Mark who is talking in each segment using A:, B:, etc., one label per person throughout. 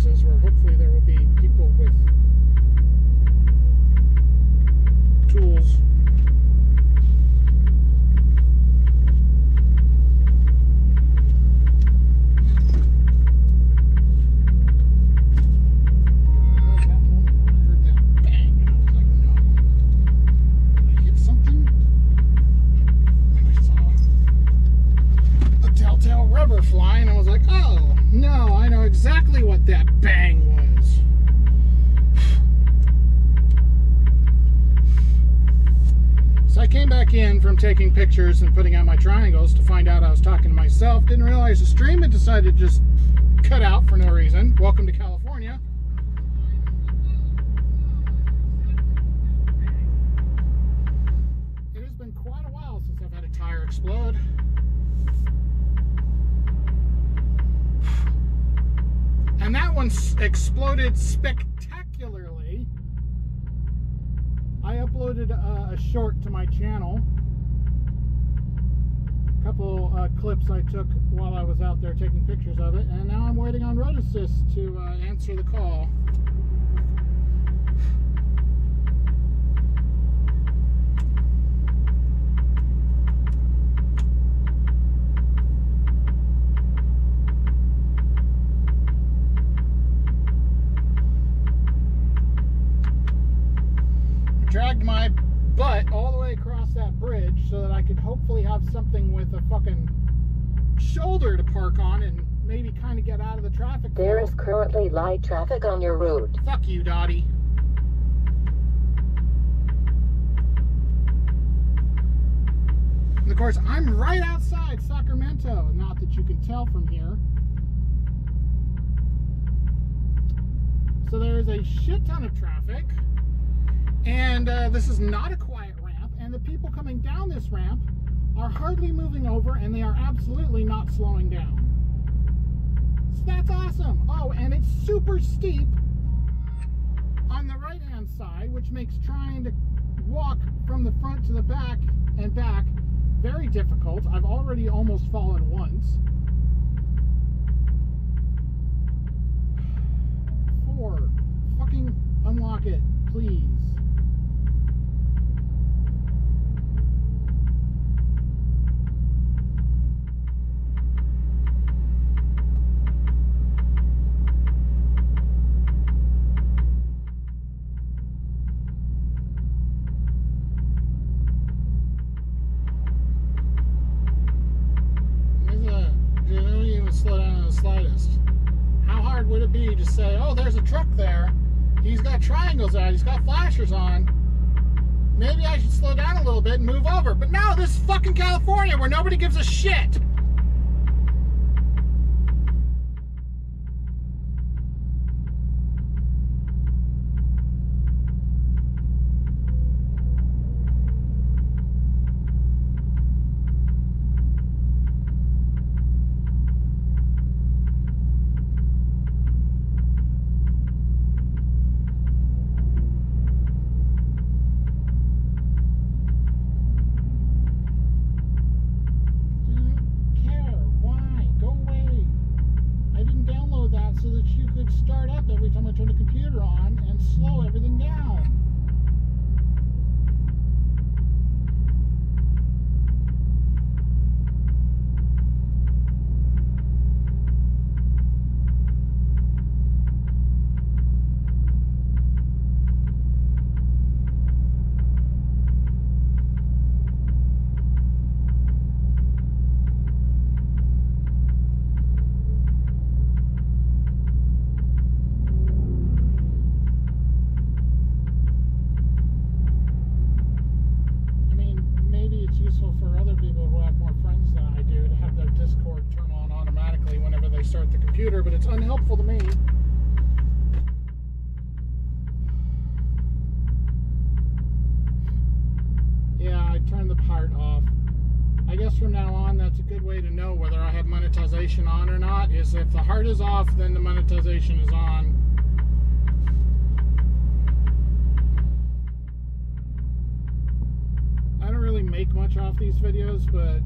A: places where hopefully there will be people with tools. Flying, I was like, oh no, I know exactly what that bang was. So I came back in from taking pictures and putting out my triangles to find out I was talking to myself. Didn't realize the stream had decided to just cut out for no reason. Welcome to California. It has been quite a while since I've had a tire explode. And that one exploded spectacularly. I uploaded a short to my channel. A couple clips I took while I was out there taking pictures of it. And now I'm waiting on Road Assist to answer the call. Dragged my butt all the way across that bridge so that I could hopefully have something with a fucking shoulder to park on and maybe kind of get out of the traffic.
B: There is currently light traffic on your route.
A: Fuck you, Dottie. And of course, I'm right outside Sacramento. Not that you can tell from here. So there is a shit ton of traffic. And this is not a quiet ramp, and the people coming down this ramp are hardly moving over, and they are absolutely not slowing down. So that's awesome. Oh, and it's super steep on the right-hand side, which makes trying to walk from the front to the back and back very difficult. I've already almost fallen once. 4. Fucking unlock it, please. Slow down in the slightest. How hard would it be to say, oh, there's a truck there, he's got triangles out, he's got flashers on, maybe I should slow down a little bit and move over. But no, this is fucking California where nobody gives a shit. So that you could start up every time I turn the computer on and slow everything down. For other people who have more friends than I do to have their Discord turn on automatically whenever they start the computer, but it's unhelpful to me. Yeah, I turned the part off. I guess from now on that's a good way to know whether I have monetization on or not, is if the heart is off, then the monetization is on. I don't really make much off these videos, but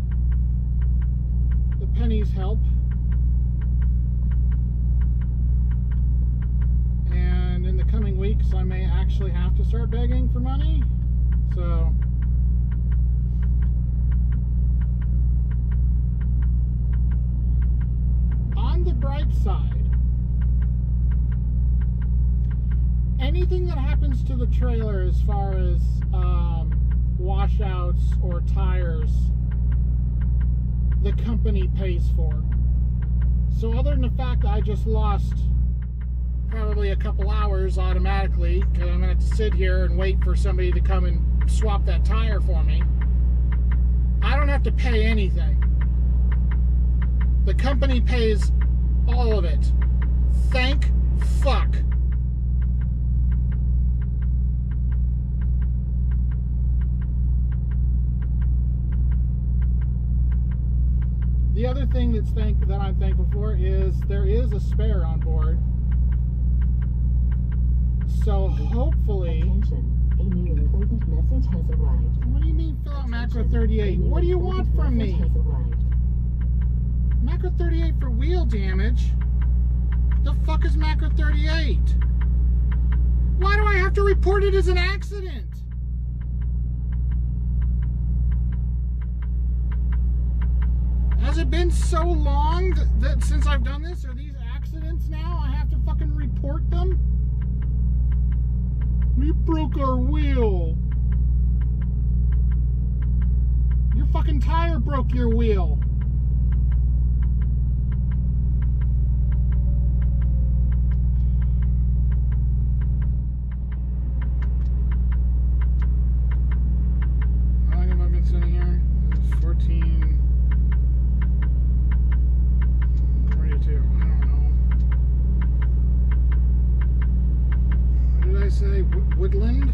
A: the pennies help. weeks, I may actually have to start begging for money. So on the bright side, anything that happens to the trailer as far as washouts or tires, the company pays for. So other than the fact that I just lost probably a couple hours automatically because I'm going to have to sit here and wait for somebody to come and swap that tire for me, I don't have to pay anything. The company pays all of it. Thank fuck. The other thing that I'm thankful for is there is a spare on board. So hopefully...
C: Attention, a new important message has arrived.
A: What do you mean fill out Macro 38? What do you want from me?
C: Has arrived.
A: Macro 38 for wheel damage? The fuck is Macro 38? Why do I have to report it as an accident? Has it been so long that since I've done this? Are these accidents now? I have to fucking report them? We broke our wheel. Your fucking tire broke your wheel. How long have I been sitting here? It's 14... 42. I don't know. What did I say? Woodland?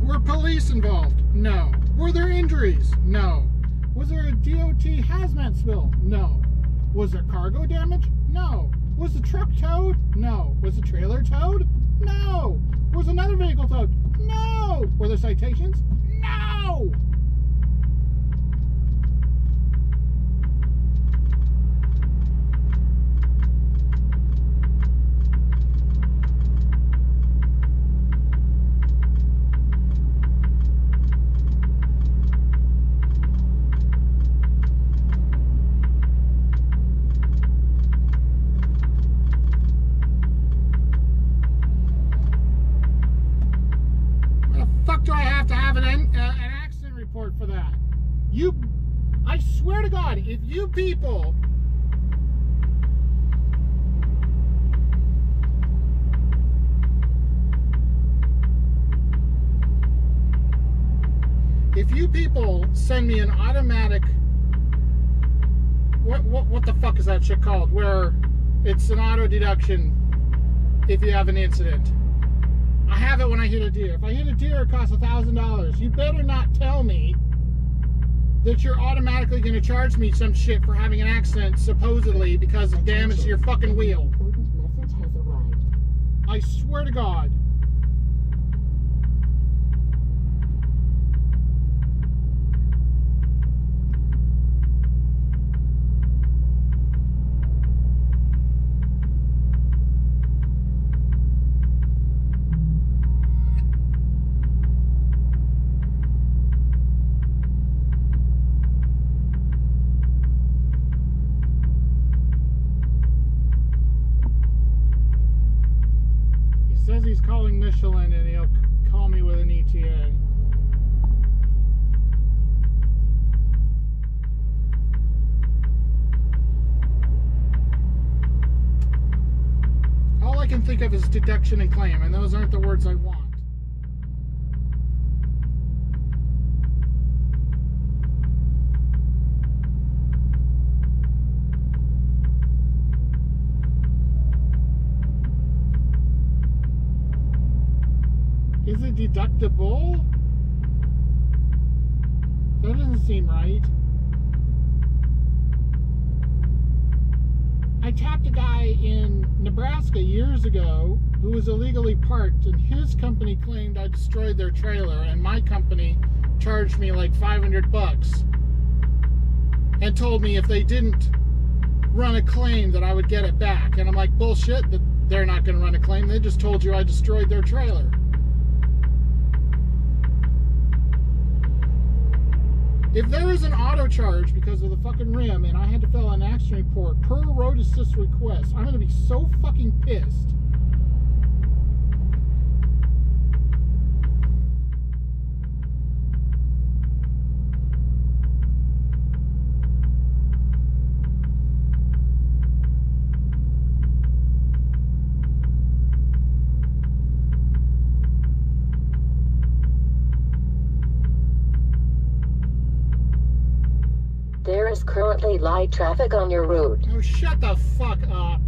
A: Were police involved? No. Were there injuries? No. Was there a DOT hazmat spill? No. Was there cargo damage? No. Was the truck towed? No. Was the trailer towed? No. Was another vehicle towed? No. Were there citations? No. Do I have to have an accident report for that? I swear to God, if you people send me an automatic, what the fuck is that shit called? Where it's an auto deduction if you have an incident. I have it when I hit a deer. If I hit a deer, it costs $1,000. You better not tell me that you're automatically going to charge me some shit for having an accident, supposedly, because of damage to your fucking wheel.
C: Important message has arrived.
A: I swear to God. Says he's calling Michelin and he'll call me with an ETA. All I can think of is deduction and claim, and those aren't the words I want. Is it deductible? That doesn't seem right. I tapped a guy in Nebraska years ago who was illegally parked, and his company claimed I destroyed their trailer, and my company charged me like $500 and told me if they didn't run a claim that I would get it back. And I'm like, bullshit, that they're not going to run a claim. They just told you I destroyed their trailer. If there is an auto charge because of the fucking rim and I had to fill an accident report per road assist request, I'm going to be so fucking pissed.
B: There is currently light traffic on your route.
A: Oh, shut the fuck up.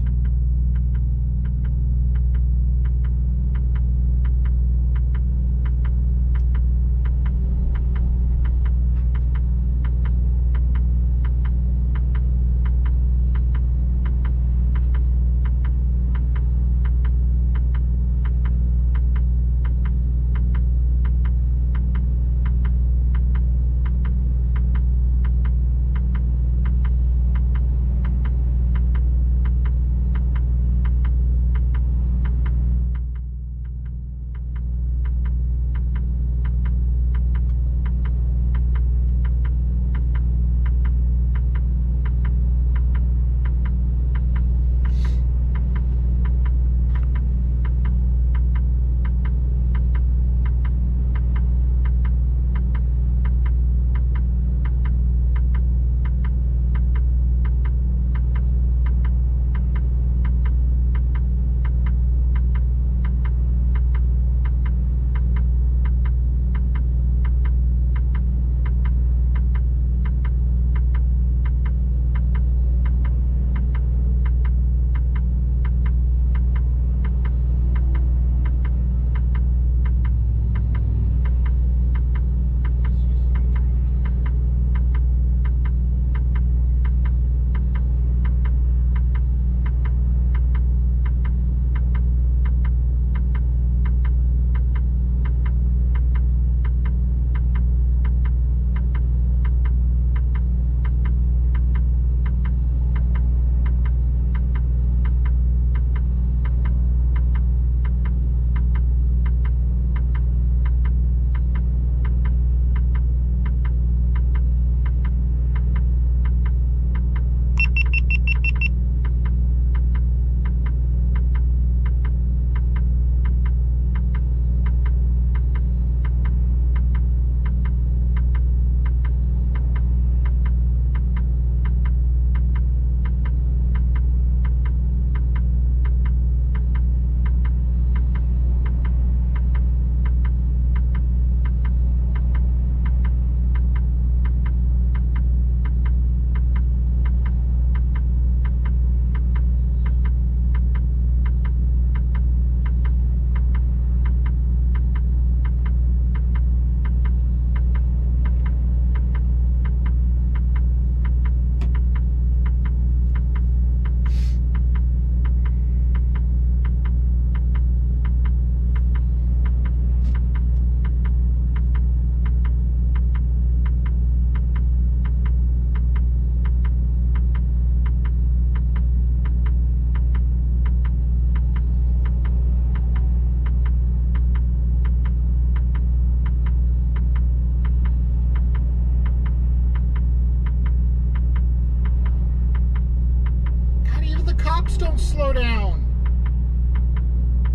A: Don't slow down.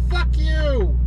A: Fuck you.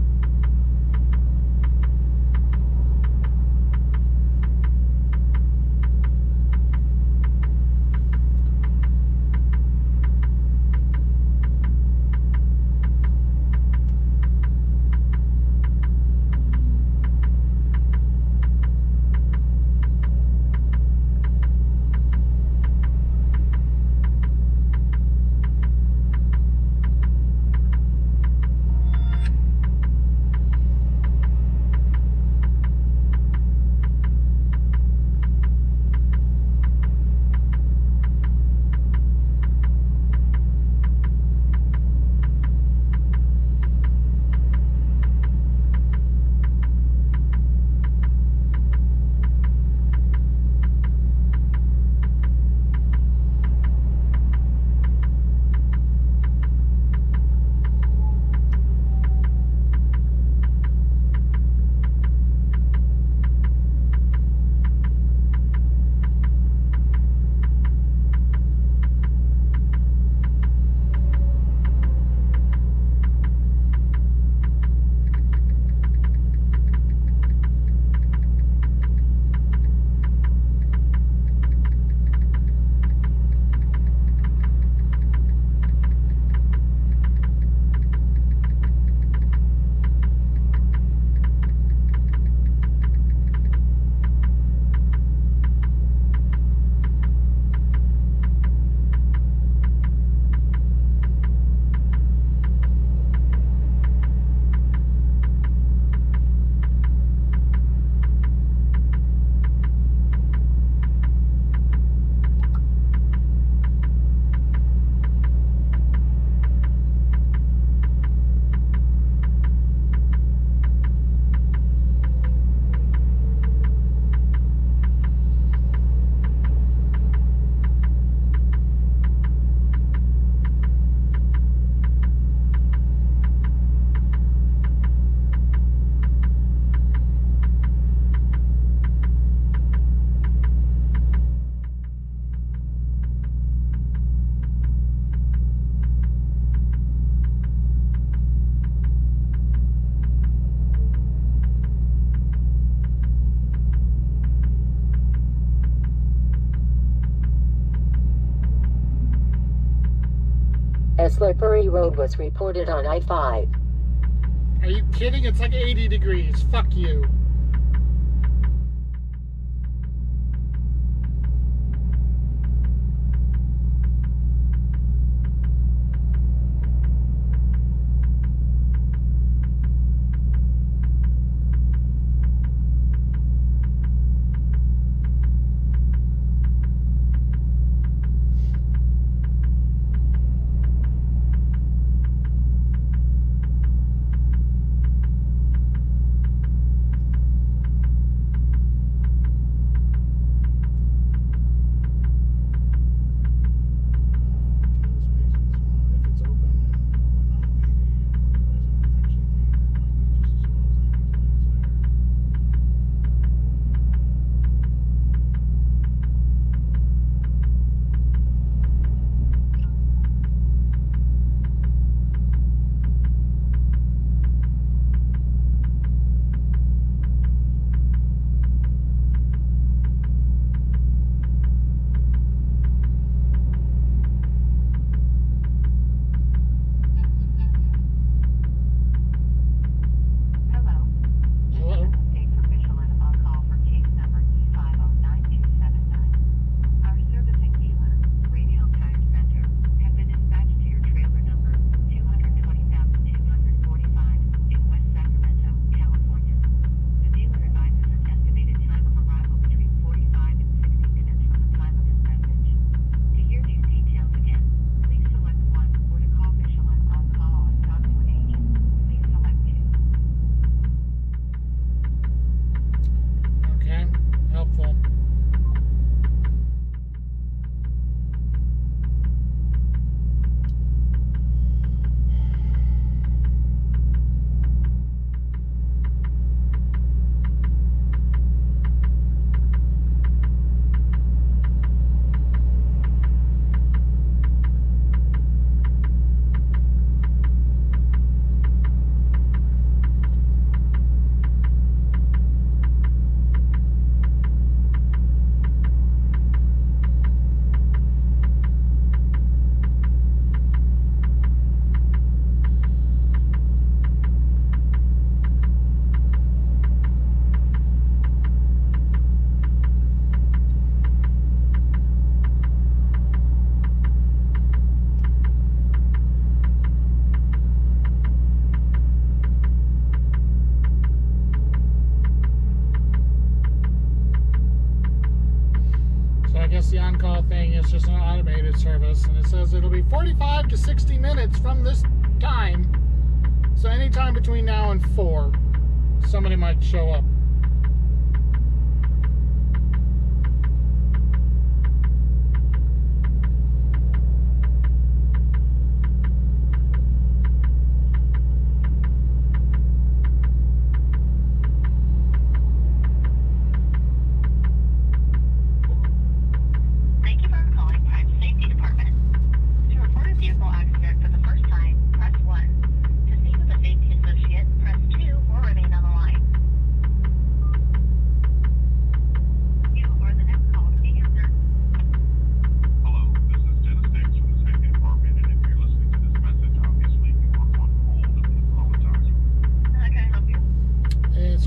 B: slippery road was reported on I-5.
A: Are you kidding? It's like 80 degrees. Fuck you. The on-call thing is just an automated service, and it says it'll be 45 to 60 minutes from this time. So anytime between now and 4, somebody might show up.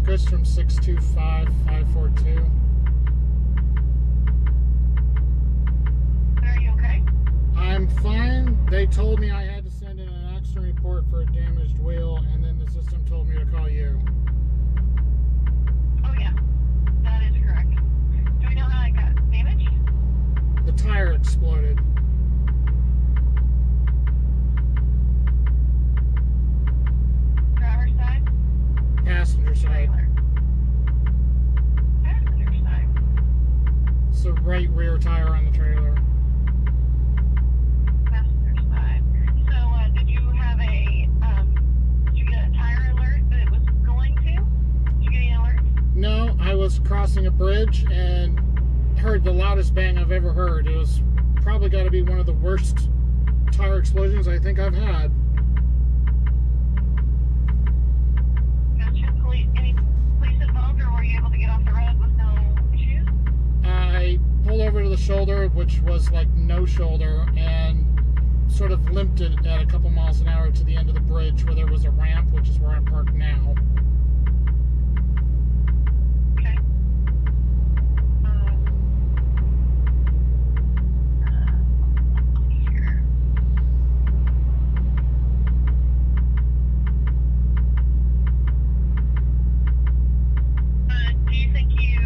A: Chris from 625-542.
D: Are you okay?
A: I'm fine. They told me I had to send in an accident report for a damaged wheel, and then the system told me to call you.
D: Oh yeah, that is correct. Do we know how it got damaged?
A: The tire exploded.
D: Driver's side?
A: Passenger side.
D: Passenger side.
A: It's the right rear tire on the trailer.
D: Passenger side. So, did you have did you get a tire alert that it was going to? Did you get any alerts?
A: No, I was crossing a bridge and heard the loudest bang I've ever heard. It was probably got to be one of the worst tire explosions I think I've had.
D: Gotcha. Any police involved, or were you able to get off the road with no issues?
A: I pulled over to the shoulder, which was like no shoulder, and sort of limped it at a couple miles an hour to the end of the bridge where there was a ramp, which is where I'm parked now.
D: Okay. Here. Do you think you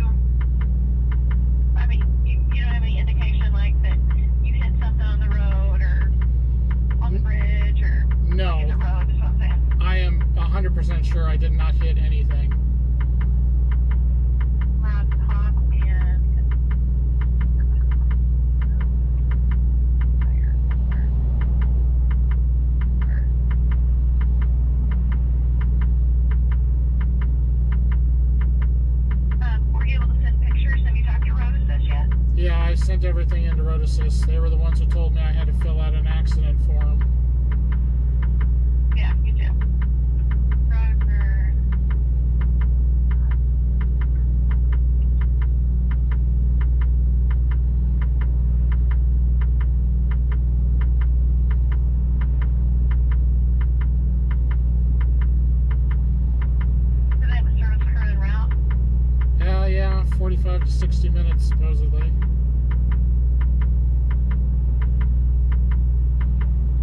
D: don't have any indication like that you hit something on the road or on the bridge or
A: No.
D: in the road is what I'm saying?
A: I am 100% sure I did not hit anything.
D: Loud pop and were you able to send pictures? Have you talked to Road Assist yet?
A: Yeah, I sent everything into Road Assist. They were the ones who told me I had to fill out an accident form.
D: Yeah, you do. Driver. Do they have a service crew en route?
A: Yeah, 45 to 60 minutes supposedly.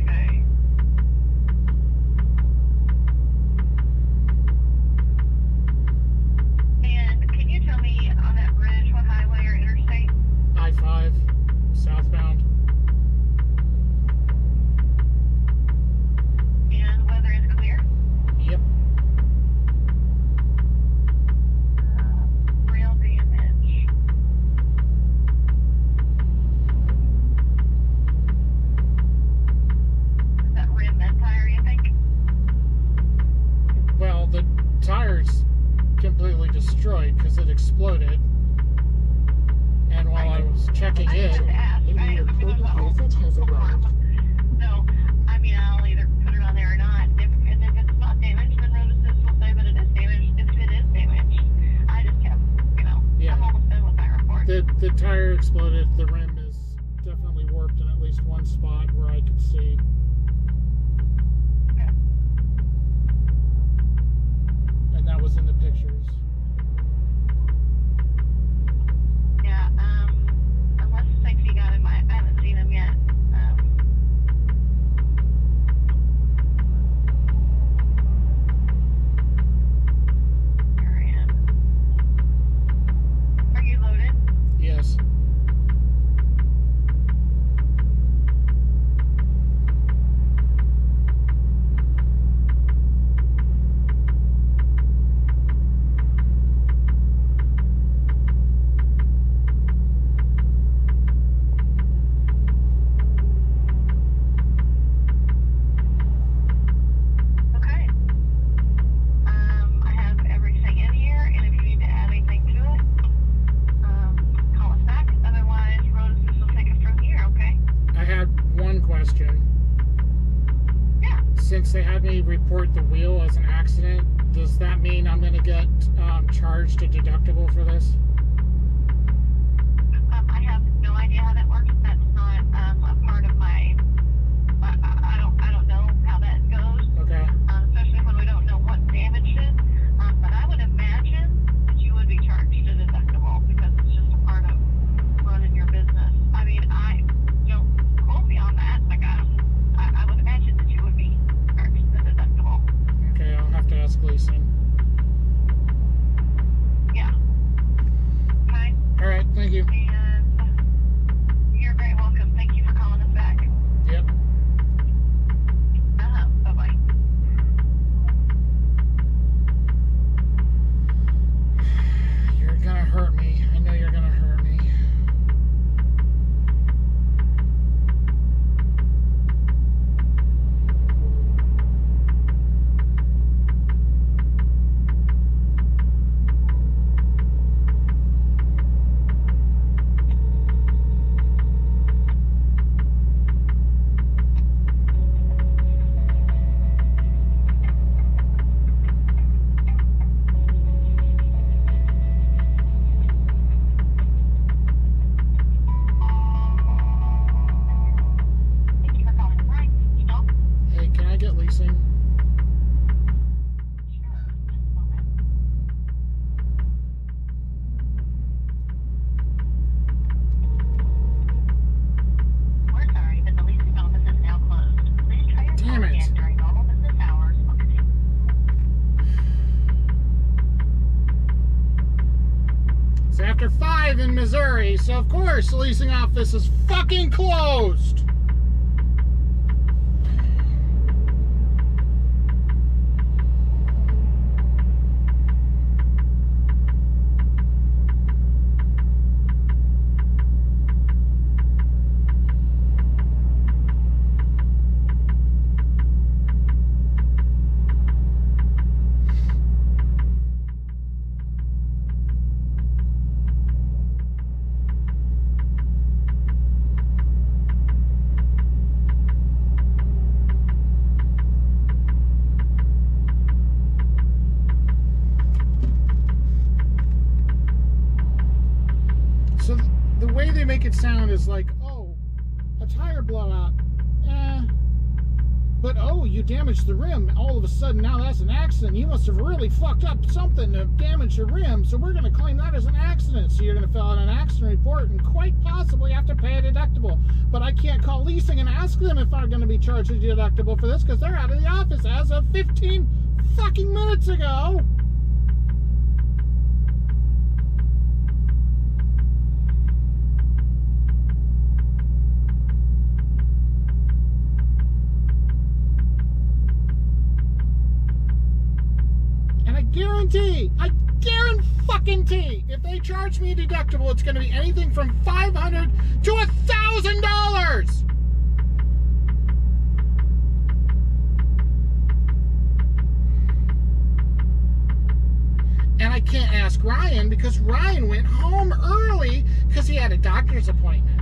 D: Okay. And can you tell me on that bridge what highway or interstate?
A: I-5, southbound.
D: And weather is clear?
A: Yep.
D: Rail damage. Is that rim and tire, you think?
A: Well, the tire's completely destroyed because it exploded. And while I was checking
D: I just
A: it,
D: asked.
C: A new important message has arrived.
D: So, I'll either put it on there or not. And if it's not damaged, then Road Assist will say that it is damaged. If it is damaged, I just kept,
A: Yeah.
D: I'm almost done with my report.
A: the tire exploded. The rim is definitely warped in at least one spot where I could see.
D: Okay.
A: And that was in the pictures.
D: Yeah, unless Safety got him, I haven't seen him yet. Marion. Are you loaded?
A: Yes.
D: Okay. I have everything in here, and if you need to add anything to it, call us back. Otherwise, Road Assist will take it from here, okay?
A: I had one question.
D: Yeah.
A: Since they had me report the wheel as an accident, does that mean I'm going to get charged a deductible for this?
D: I have no idea how that works. That's not a part of my. I don't know how that goes,
A: Okay.
D: especially when we don't know what damaged it. But I would imagine that you would be charged a deductible because it's just a part of running your business. I don't quote me on that. I would imagine that you would be charged a deductible.
A: Okay, I'll have to ask Gleason.
D: Yeah.
A: It's after 5 in Missouri, so of course the leasing office is fucking closed. So the way they make it sound is like, oh, a tire blowout, but oh, you damaged the rim. All of a sudden, now that's an accident. You must have really fucked up something to damage your rim, so we're going to claim that as an accident. So you're going to fill out an accident report and quite possibly have to pay a deductible. But I can't call leasing and ask them if I'm going to be charged a deductible for this because they're out of the office as of 15 fucking minutes ago. I guarantee, if they charge me a deductible, it's going to be anything from $500 to $1,000. And I can't ask Ryan because Ryan went home early because he had a doctor's appointment.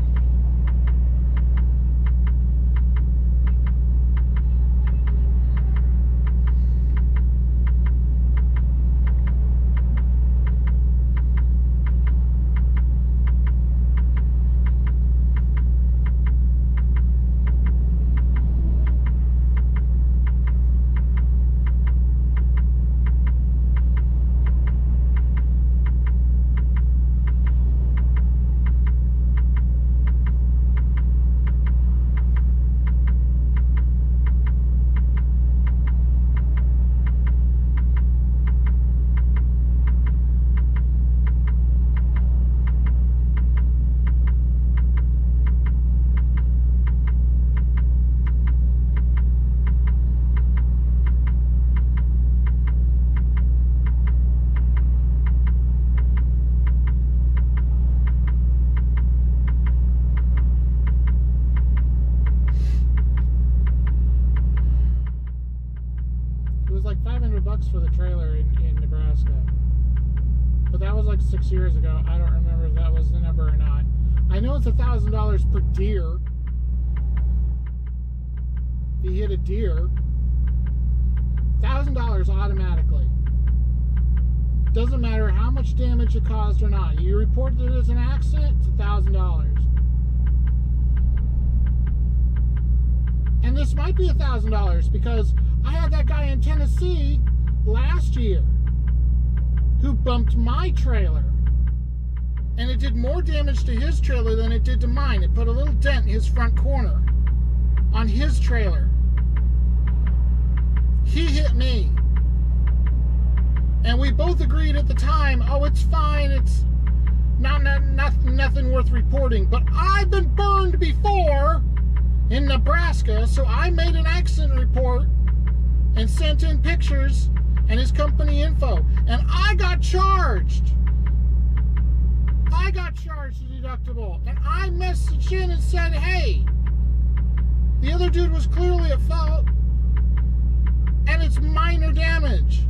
A: For the trailer in Nebraska, but that was like 6 years ago. I don't remember if that was the number or not. I know it's $1,000 per deer. If you hit a deer, $1,000 automatically. Doesn't matter how much damage it caused or not. You reported it as an accident, it's $1,000. And this might be $1,000 because I had that guy in Tennessee last year who bumped my trailer, and it did more damage to his trailer than it did to mine. It put a little dent in his front corner on his trailer. He hit me, and we both agreed at the time, oh, it's fine, it's nothing worth reporting. But I've been burned before in Nebraska, so I made an accident report and sent in pictures and his company info, and I got charged. I got charged a deductible, and I messaged in and said, hey, the other dude was clearly at fault, and it's minor damage.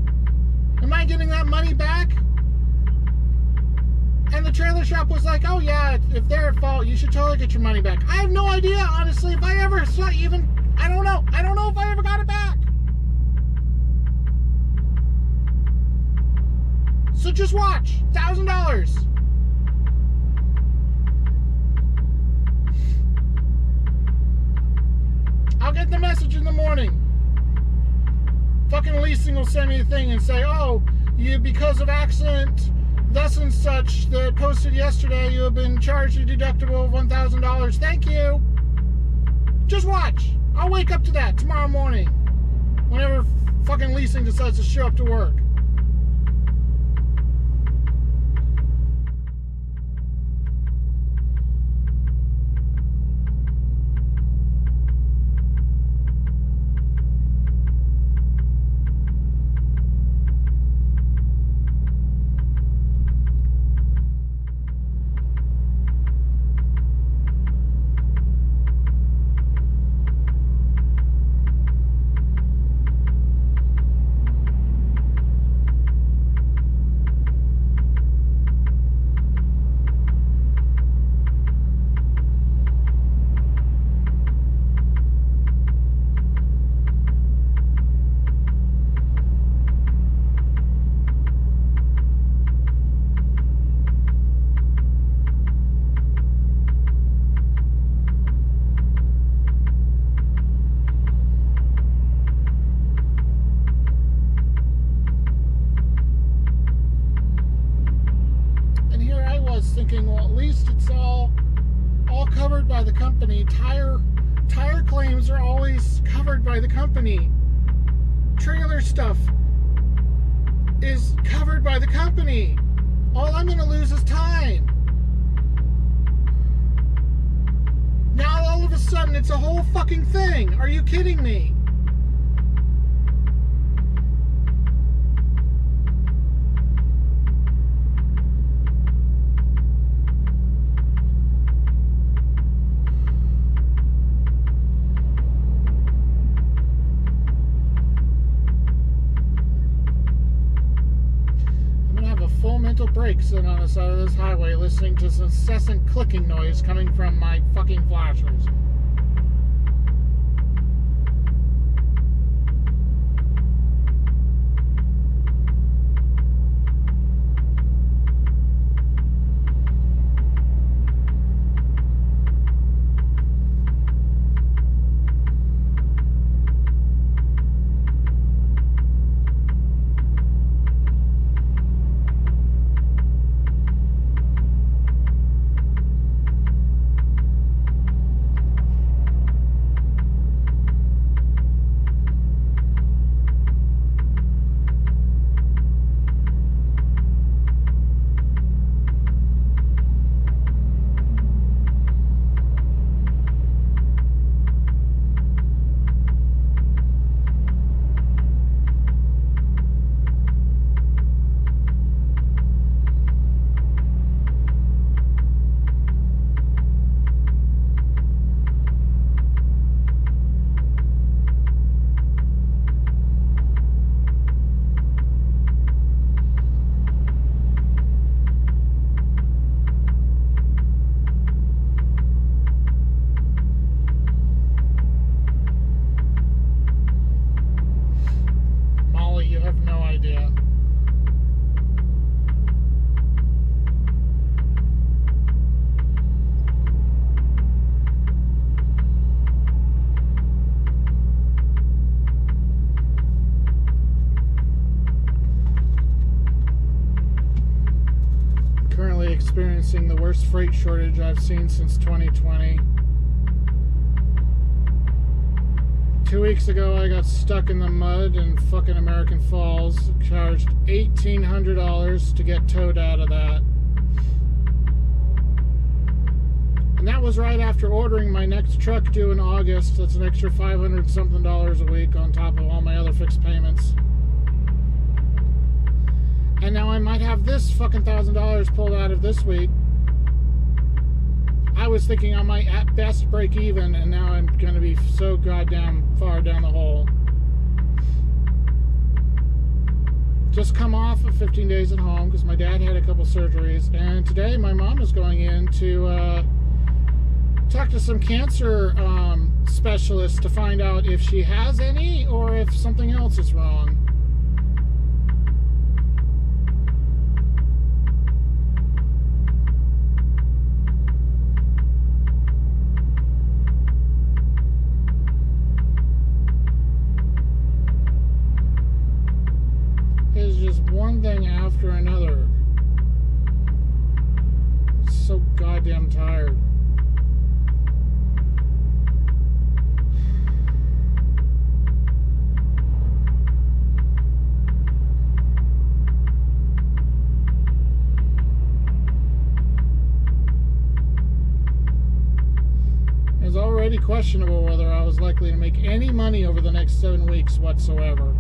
A: Am I getting that money back? And the trailer shop was like, oh yeah, if they're at fault, you should totally get your money back. I have no idea, honestly, if I ever saw even, I don't know if I ever got it back. So just watch, $1,000. I'll get the message in the morning. Fucking leasing will send me a thing and say, oh, you, because of accident, thus and such, that posted yesterday, you have been charged a deductible of $1,000. Thank you. Just watch. I'll wake up to that tomorrow morning. Whenever fucking leasing decides to show up to work. was, thinking, well, at least it's all covered by the company. Tire claims are always covered by the company. Trailer stuff is covered by the company. All I'm going to lose is time. Now all of a sudden it's a whole fucking thing. Are you kidding me? Full mental break sitting on the side of this highway listening to this incessant clicking noise coming from my fucking flashers. Experiencing the worst freight shortage I've seen since 2020. 2 weeks ago, I got stuck in the mud in fucking American Falls. Charged $1,800 to get towed out of that. And that was right after ordering my next truck due in August. That's an extra $500 something a week on top of all my other fixed payments. And now I might have this fucking $1,000 pulled out of this week. I was thinking I might at best break even, and now I'm going to be so goddamn far down the hole. Just come off of 15 days at home because my dad had a couple surgeries, and today my mom is going in to talk to some cancer specialists to find out if she has any or if something else is wrong. It's just one thing after another. I'm so goddamn tired. It was already questionable whether I was likely to make any money over the next 7 weeks whatsoever.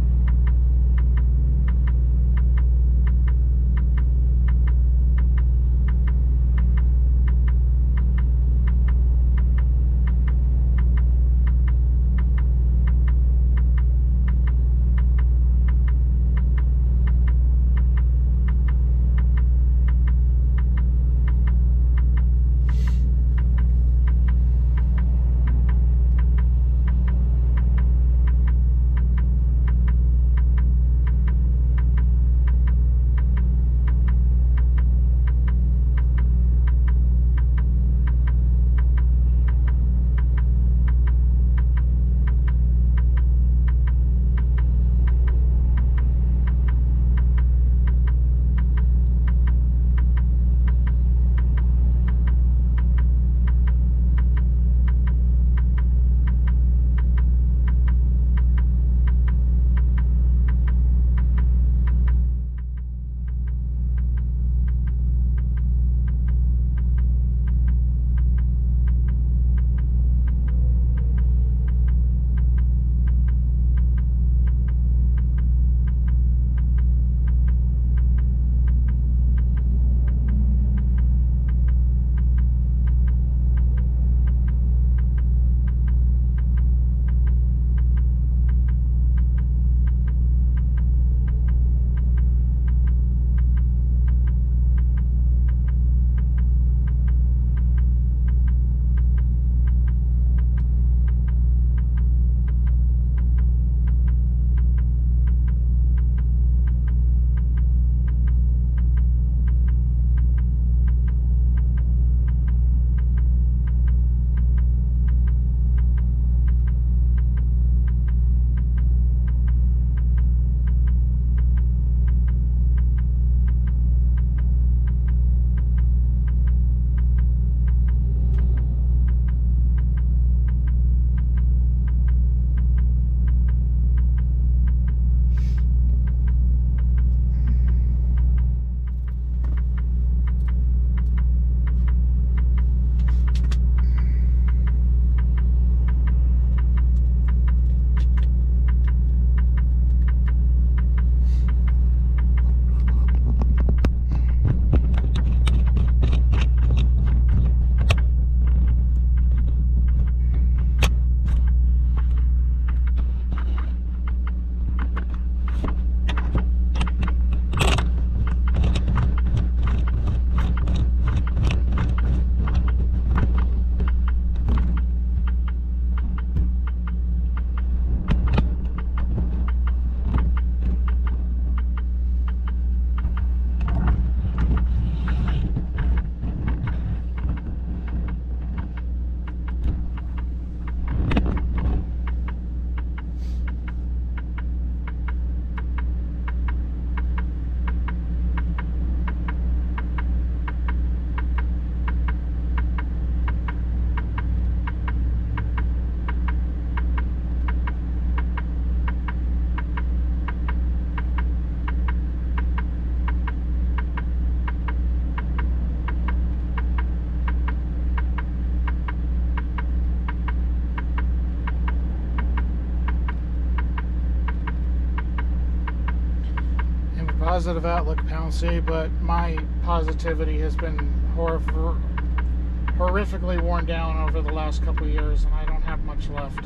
A: positive outlook, Pouncy, but my positivity has been horrifically worn down over the last couple of years, and I don't have much left.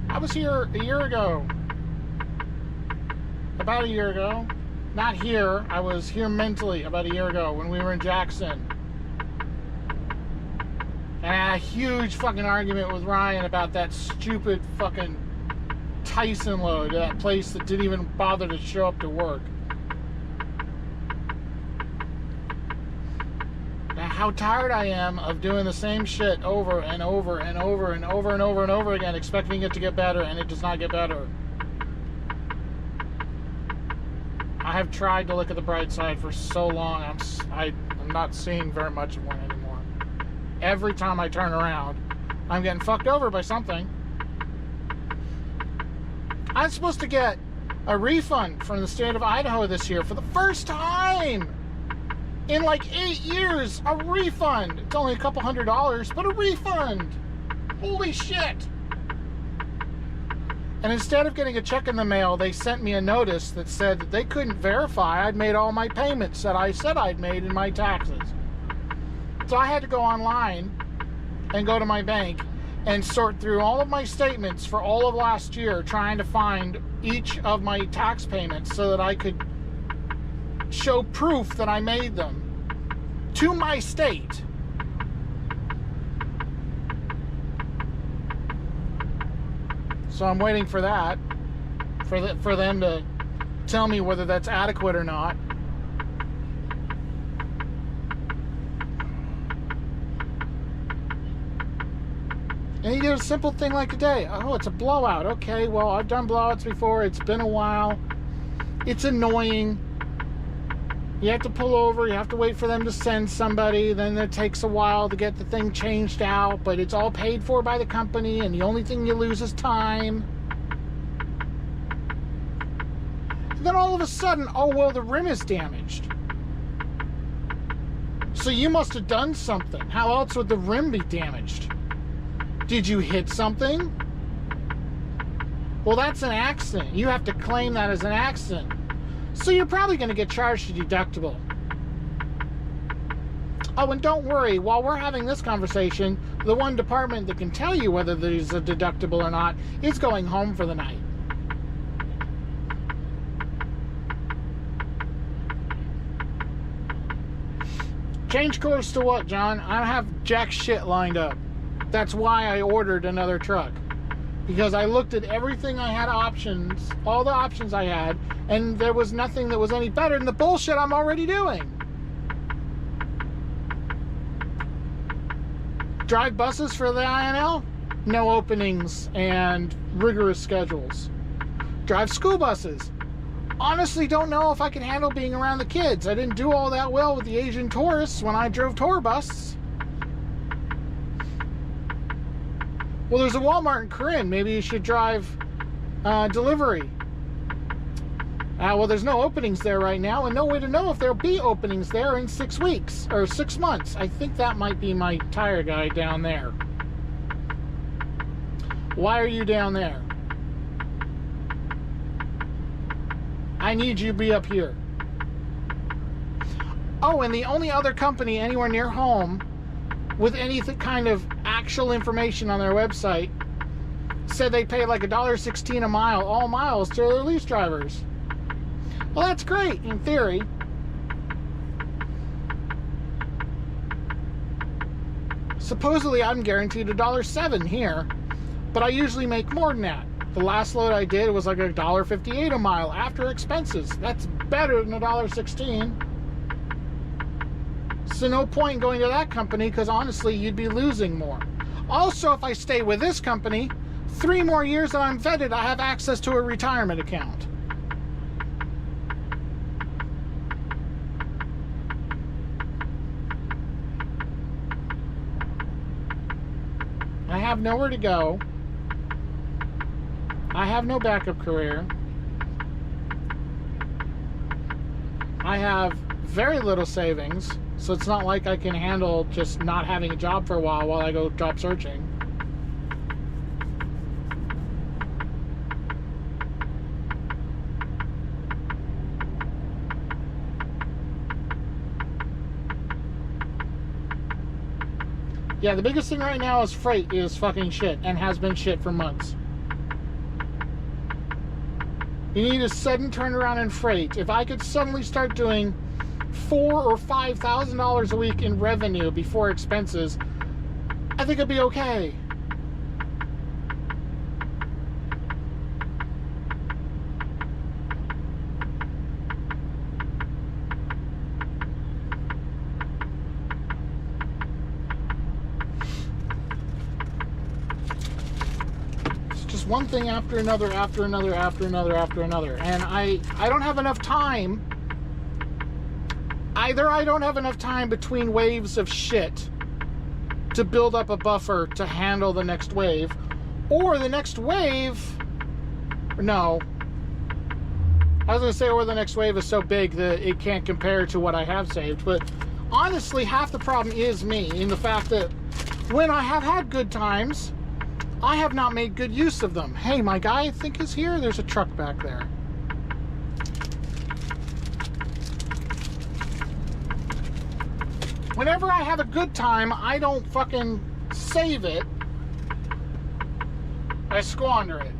A: I was here a year ago. About a year ago. Not here. I was here mentally about a year ago when we were in Jackson. And I had a huge fucking argument with Ryan about that stupid fucking Tyson load, that place that didn't even bother to show up to work. How tired I am of doing the same shit over and over and over and over and over and over again, expecting it to get better, and it does not get better. I have tried to look at the bright side for so long, I'm not seeing very much of one anymore. Every time I turn around, I'm getting fucked over by something. I'm supposed to get a refund from the state of Idaho this year for the first time in like 8 years. A refund. It's only a couple $100, but a refund. Holy shit. And instead of getting a check in the mail, they sent me a notice that said that they couldn't verify I'd made all my payments that I said I'd made in my taxes. So I had to go online and go to my bank and sort through all of my statements for all of last year, trying to find each of my tax payments so that I could show proof that I made them to my state. So I'm waiting for that, for them to tell me whether that's adequate or not. And you do a simple thing like today. Oh, it's a blowout. Okay, well, I've done blowouts before. It's been a while. It's annoying. You have to pull over. You have to wait for them to send somebody. Then it takes a while to get the thing changed out. But it's all paid for by the company. And the only thing you lose is time. And then all of a sudden, oh, well, the rim is damaged. So you must have done something. How else would the rim be damaged? Did you hit something? Well, that's an accident. You have to claim that as an accident. So you're probably going to get charged a deductible. Oh, and don't worry. While we're having this conversation, the one department that can tell you whether there's a deductible or not is going home for the night. Change course to what, John? I don't have jack shit lined up. That's why I ordered another truck. Because I looked at everything I had options, all the options I had, and there was nothing that was any better than the bullshit I'm already doing. Drive buses for the INL? No openings and rigorous schedules. Drive school buses? Honestly don't know if I can handle being around the kids. I didn't do all that well with the Asian tourists when I drove tour buses. Well, there's a Walmart in Corinne. Maybe you should drive delivery. Well, there's no openings there right now, and no way to know if there'll be openings there in 6 weeks or 6 months. I think that might be my tire guy down there. Why are you down there? I need you to be up here. Oh, and the only other company anywhere near home with any kind of actual information on their website said they pay like $1.16 a mile, all miles, to their lease drivers. Well, that's great in theory. Supposedly, I'm guaranteed $1.07 here, but I usually make more than that. The last load I did was like $1.58 a mile after expenses. That's better than $1.16. So no point going to that company, because honestly, you'd be losing more. Also, if I stay with this company, 3 more years that I'm vetted, I have access to a retirement account. I have nowhere to go. I have no backup career. I have very little savings, so it's not like I can handle just not having a job for a while I go job searching. Yeah, the biggest thing right now is freight is fucking shit, and has been shit for months. You need a sudden turnaround in freight. If I could suddenly start doing $4,000 or $5,000 a week in revenue before expenses, I think it'd be okay. One thing after another, after another, after another, after another. And I don't have enough time. Either I don't have enough time between waves of shit to build up a buffer to handle the next wave, or the next wave, no. I was going to say, or the next wave is so big that it can't compare to what I have saved. But honestly, half the problem is me, in the fact that when I have had good times, I have not made good use of them. Hey, my guy I think is here. There's a truck back there. Whenever I have a good time, I don't fucking save it. I squander it.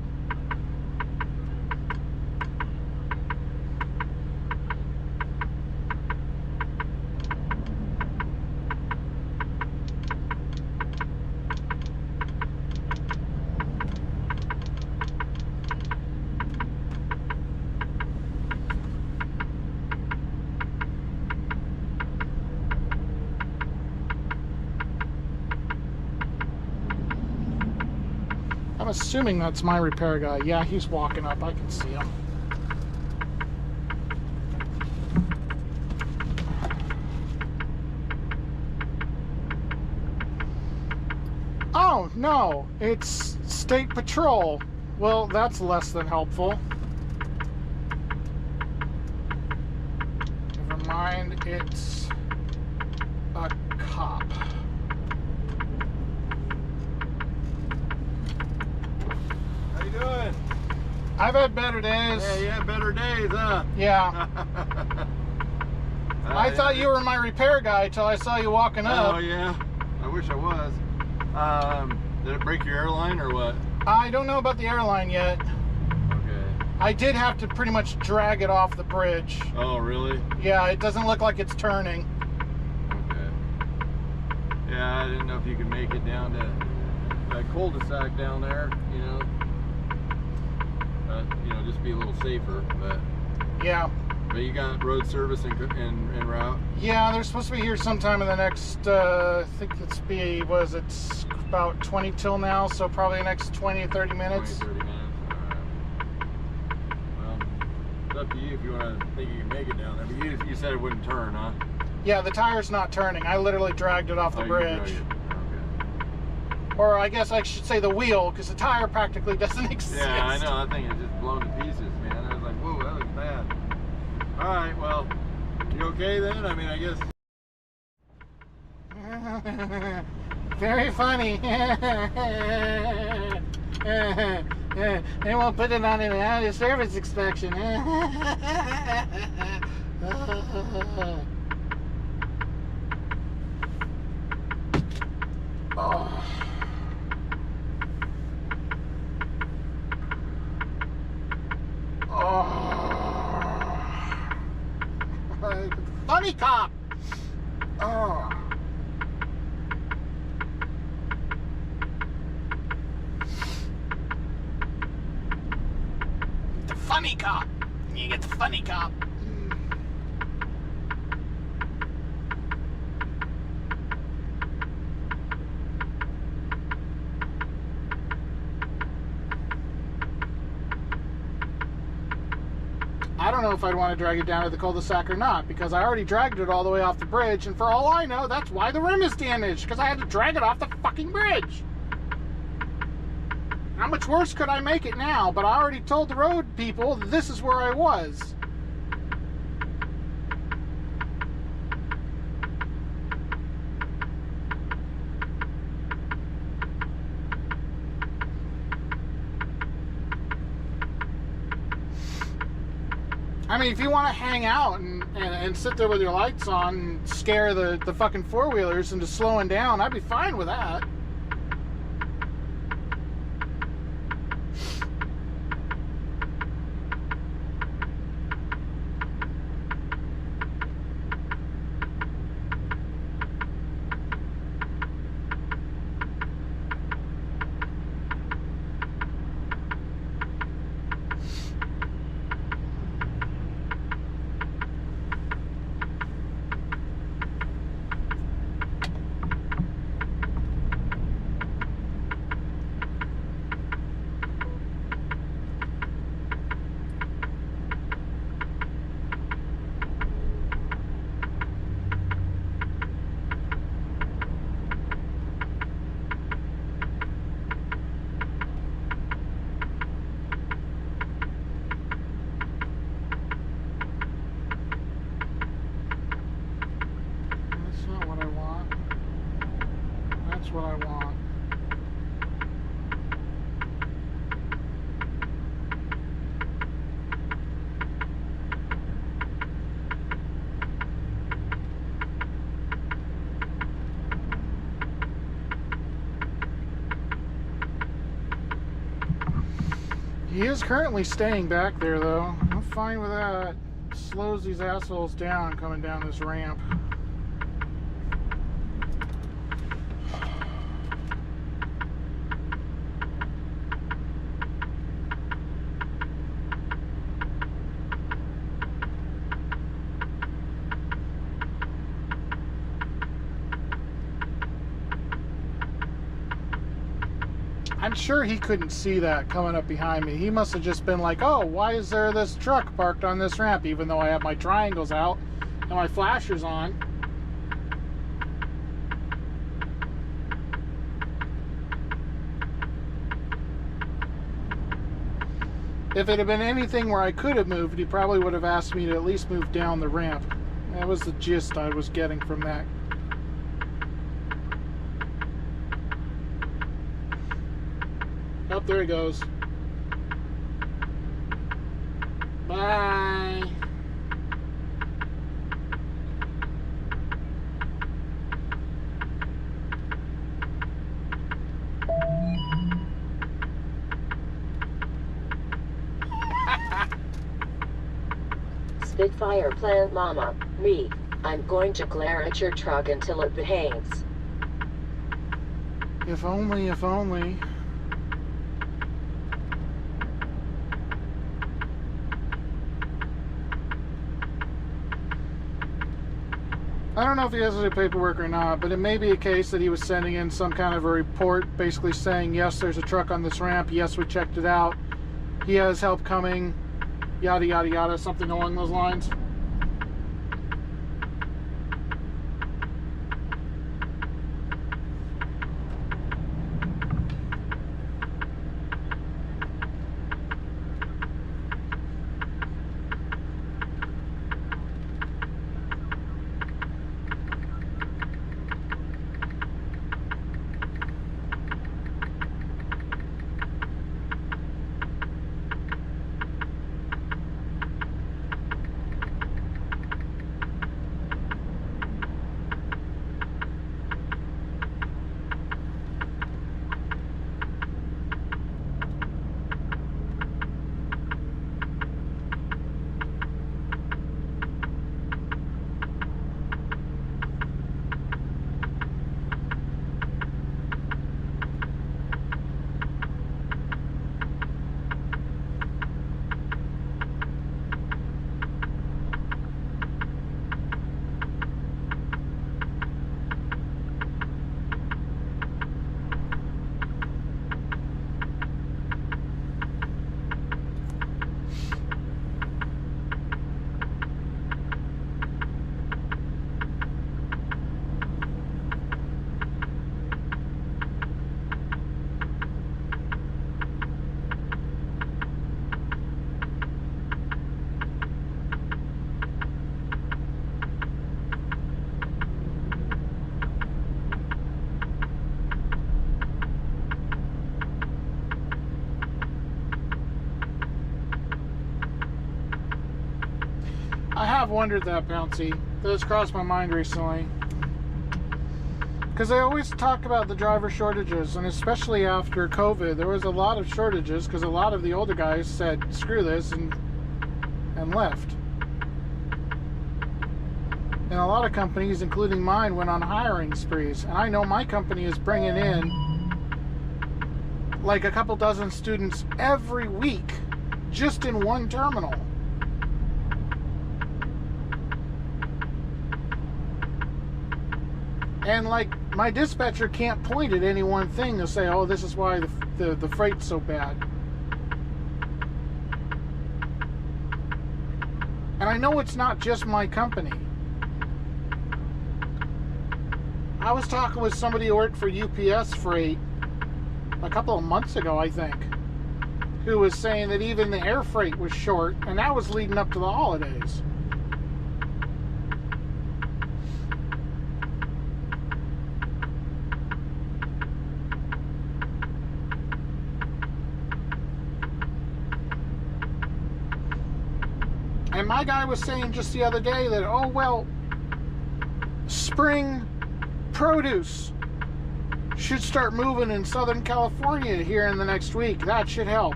A: I'm assuming that's my repair guy. Yeah, he's walking up. I can see him. Oh, no. It's State Patrol. Well, that's less than helpful. Never mind. It's a cop.
E: Doing?
A: I've had better days.
E: Yeah, you had better days, huh?
A: Yeah. I thought you were my repair guy till I saw you walking up.
E: Oh, yeah. I wish I was. Did it break your airline or what?
A: I don't know about the airline yet.
E: Okay.
A: I did have to pretty much drag it off the bridge.
E: Oh, really?
A: Yeah, it doesn't look like it's turning.
E: Okay. Yeah, I didn't know if you could make it down to that cul-de-sac down there, you know. Just be a little safer, but
A: Yeah.
E: But you got road service en route?
A: Yeah, they're supposed to be here sometime in the next, I think it's it's about 20 till now, so probably the next 20 or 30 minutes.
E: 20, 30 minutes. Well, it's up to you if you want to think you can make it down there. But you said it wouldn't turn, huh?
A: Yeah, the tire's not turning. I literally dragged it off the bridge.
E: Okay.
A: Or I guess I should say the wheel, because the tire practically doesn't exist.
E: Yeah, I know. I think it's just blown to pieces, man. I was like, whoa, that looks bad. All right, well, you okay then? I mean, I guess.
A: Very funny. They won't put it on an out of service inspection. Oh. Oh. Funny cop. Oh. The funny cop. You get the funny cop. I don't know if I'd want to drag it down to the cul-de-sac or not, because I already dragged it all the way off the bridge, and for all I know, that's why the rim is damaged, because I had to drag it off the fucking bridge. How much worse could I make it now? But I already told the road people this is where I was. I mean, if you want to hang out and sit there with your lights on and scare the fucking four-wheelers into slowing down, I'd be fine with that. What I want. He is currently staying back there, though. I'm fine with that. Slows these assholes down coming down this ramp. I'm sure he couldn't see that coming up behind me. He must have just been like, oh, why is there this truck parked on this ramp, even though I have my triangles out and my flashers on. If it had been anything where I could have moved, he probably would have asked me to at least move down the ramp. That was the gist I was getting from that. Oh, there he goes. Bye.
B: Spitfire plant mama, me. I'm going to glare at your truck until it behaves.
A: If only, if only. I don't know if he has any paperwork or not, but it may be a case that he was sending in some kind of a report basically saying, yes, there's a truck on this ramp, yes, we checked it out, he has help coming, yada yada yada, something along those lines. have wondered that, Bouncy. That has crossed my mind recently. Because they always talk about the driver shortages, and especially after COVID, there was a lot of shortages because a lot of the older guys said, screw this, and left. And a lot of companies, including mine, went on hiring sprees. And I know my company is bringing in like a couple dozen students every week just in one terminal. And like my dispatcher can't point at any one thing to say, oh, this is why the freight's so bad. And I know it's not just my company. I was talking with somebody who worked for UPS Freight a couple of months ago, I think, who was saying that even the air freight was short, and that was leading up to the holidays. And my guy was saying just the other day that, oh, well, spring produce should start moving in Southern California here in the next week. That should help.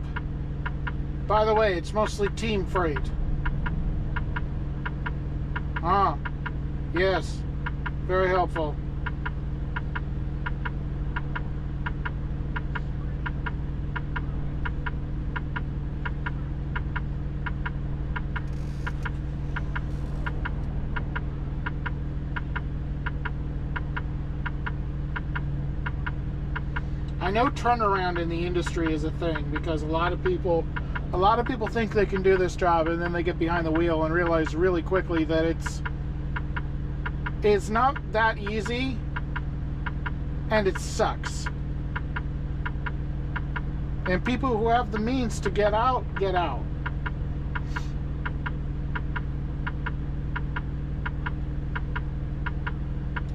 A: By the way, it's mostly team freight. Yes. Very helpful. I know turnaround in the industry is a thing because a lot of people think they can do this job and then they get behind the wheel and realize really quickly that it's not that easy and it sucks. And people who have the means to get out, get out.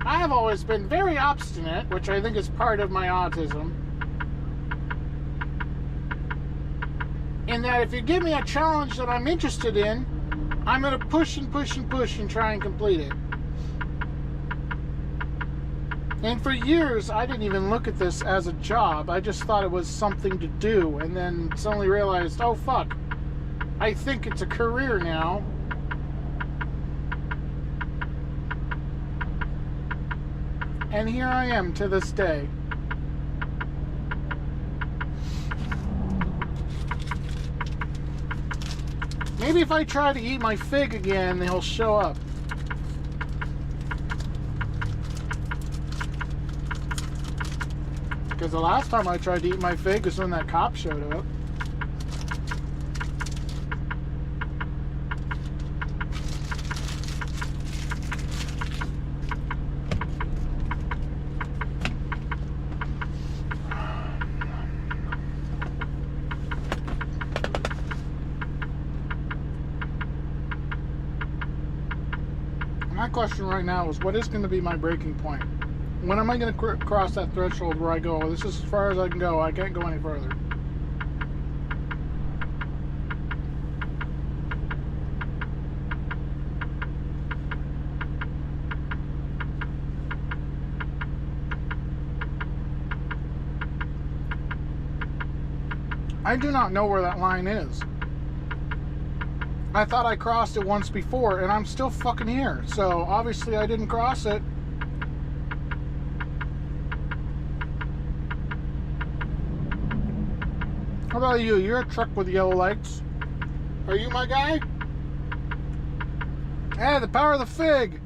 A: I have always been very obstinate, which I think is part of my autism, in that if you give me a challenge that I'm interested in, I'm going to push and push and push and try and complete it. And for years, I didn't even look at this as a job. I just thought it was something to do, and then suddenly realized, oh fuck, I think it's a career now. And here I am to this day. Maybe if I try to eat my fig again, he'll show up. Because the last time I tried to eat my fig was when that cop showed up. My question right now is, what is going to be my breaking point? When am I going to cross that threshold where I go, this is as far as I can go, I can't go any further? I do not know where that line is. I thought I crossed it once before, and I'm still fucking here. So, obviously I didn't cross it. How about you? You're a truck with yellow lights. Are you my guy? Hey, the power of the fig!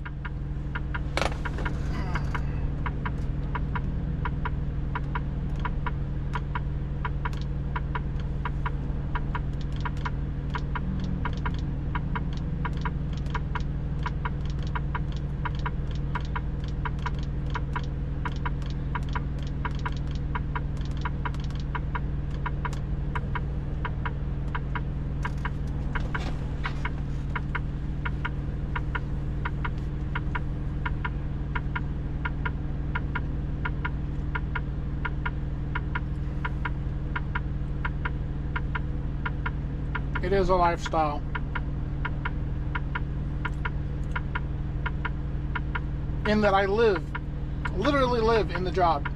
A: It is a lifestyle. in that I literally live in the job.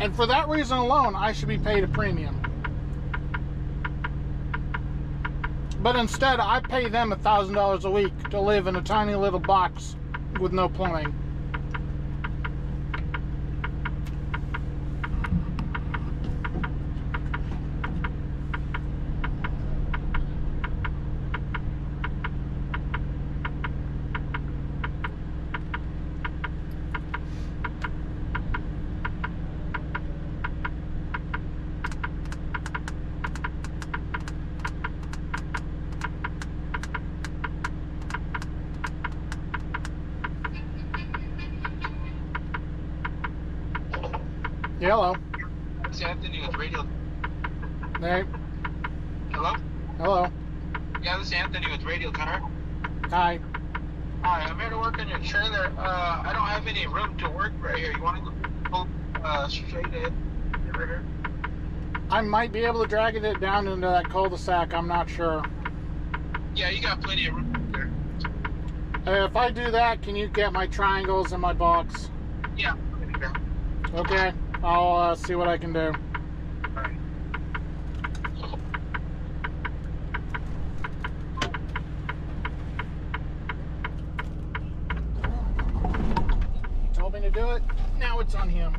A: And for that reason alone, I should be paid a premium. But instead, I pay them $1,000 a week to live in a tiny little box with no plumbing. Yeah, hello.
F: It's Anthony with Radio.
A: Hey.
F: Hello?
A: Hello.
F: Yeah, this is Anthony with Radio Car.
A: Hi.
F: Hi, I'm here to work on your trailer. I don't have any room to work right here. You want to go straight ahead? Right here?
A: I might be able to drag it down into that cul-de-sac. I'm not sure.
F: Yeah, you got plenty of room there.
A: If I do that, can you get my triangles in my box?
F: Yeah. There you go.
A: Okay. I'll see what I can do.
F: All right.
A: He told me to do it. Now it's on him.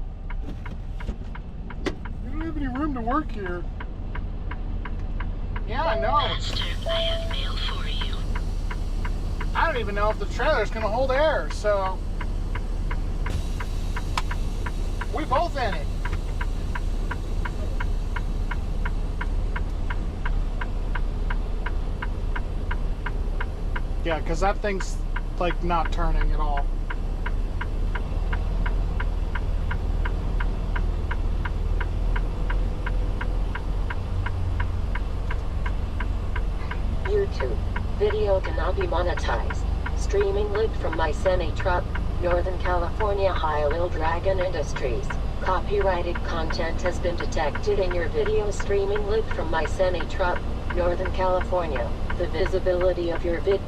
A: We don't have any room to work here. Yeah, I know.
C: Master, I have mail for you.
A: I don't even know if the trailer's gonna hold air, so we both in it. Yeah, because that thing's like not turning at all.
B: YouTube. Video cannot be monetized. Streaming link from my semi-truck, Northern California High-Wheel Dragon Industries. Copyrighted content has been detected in your video. Streaming link from my semi-truck, Northern California. The visibility of your vid.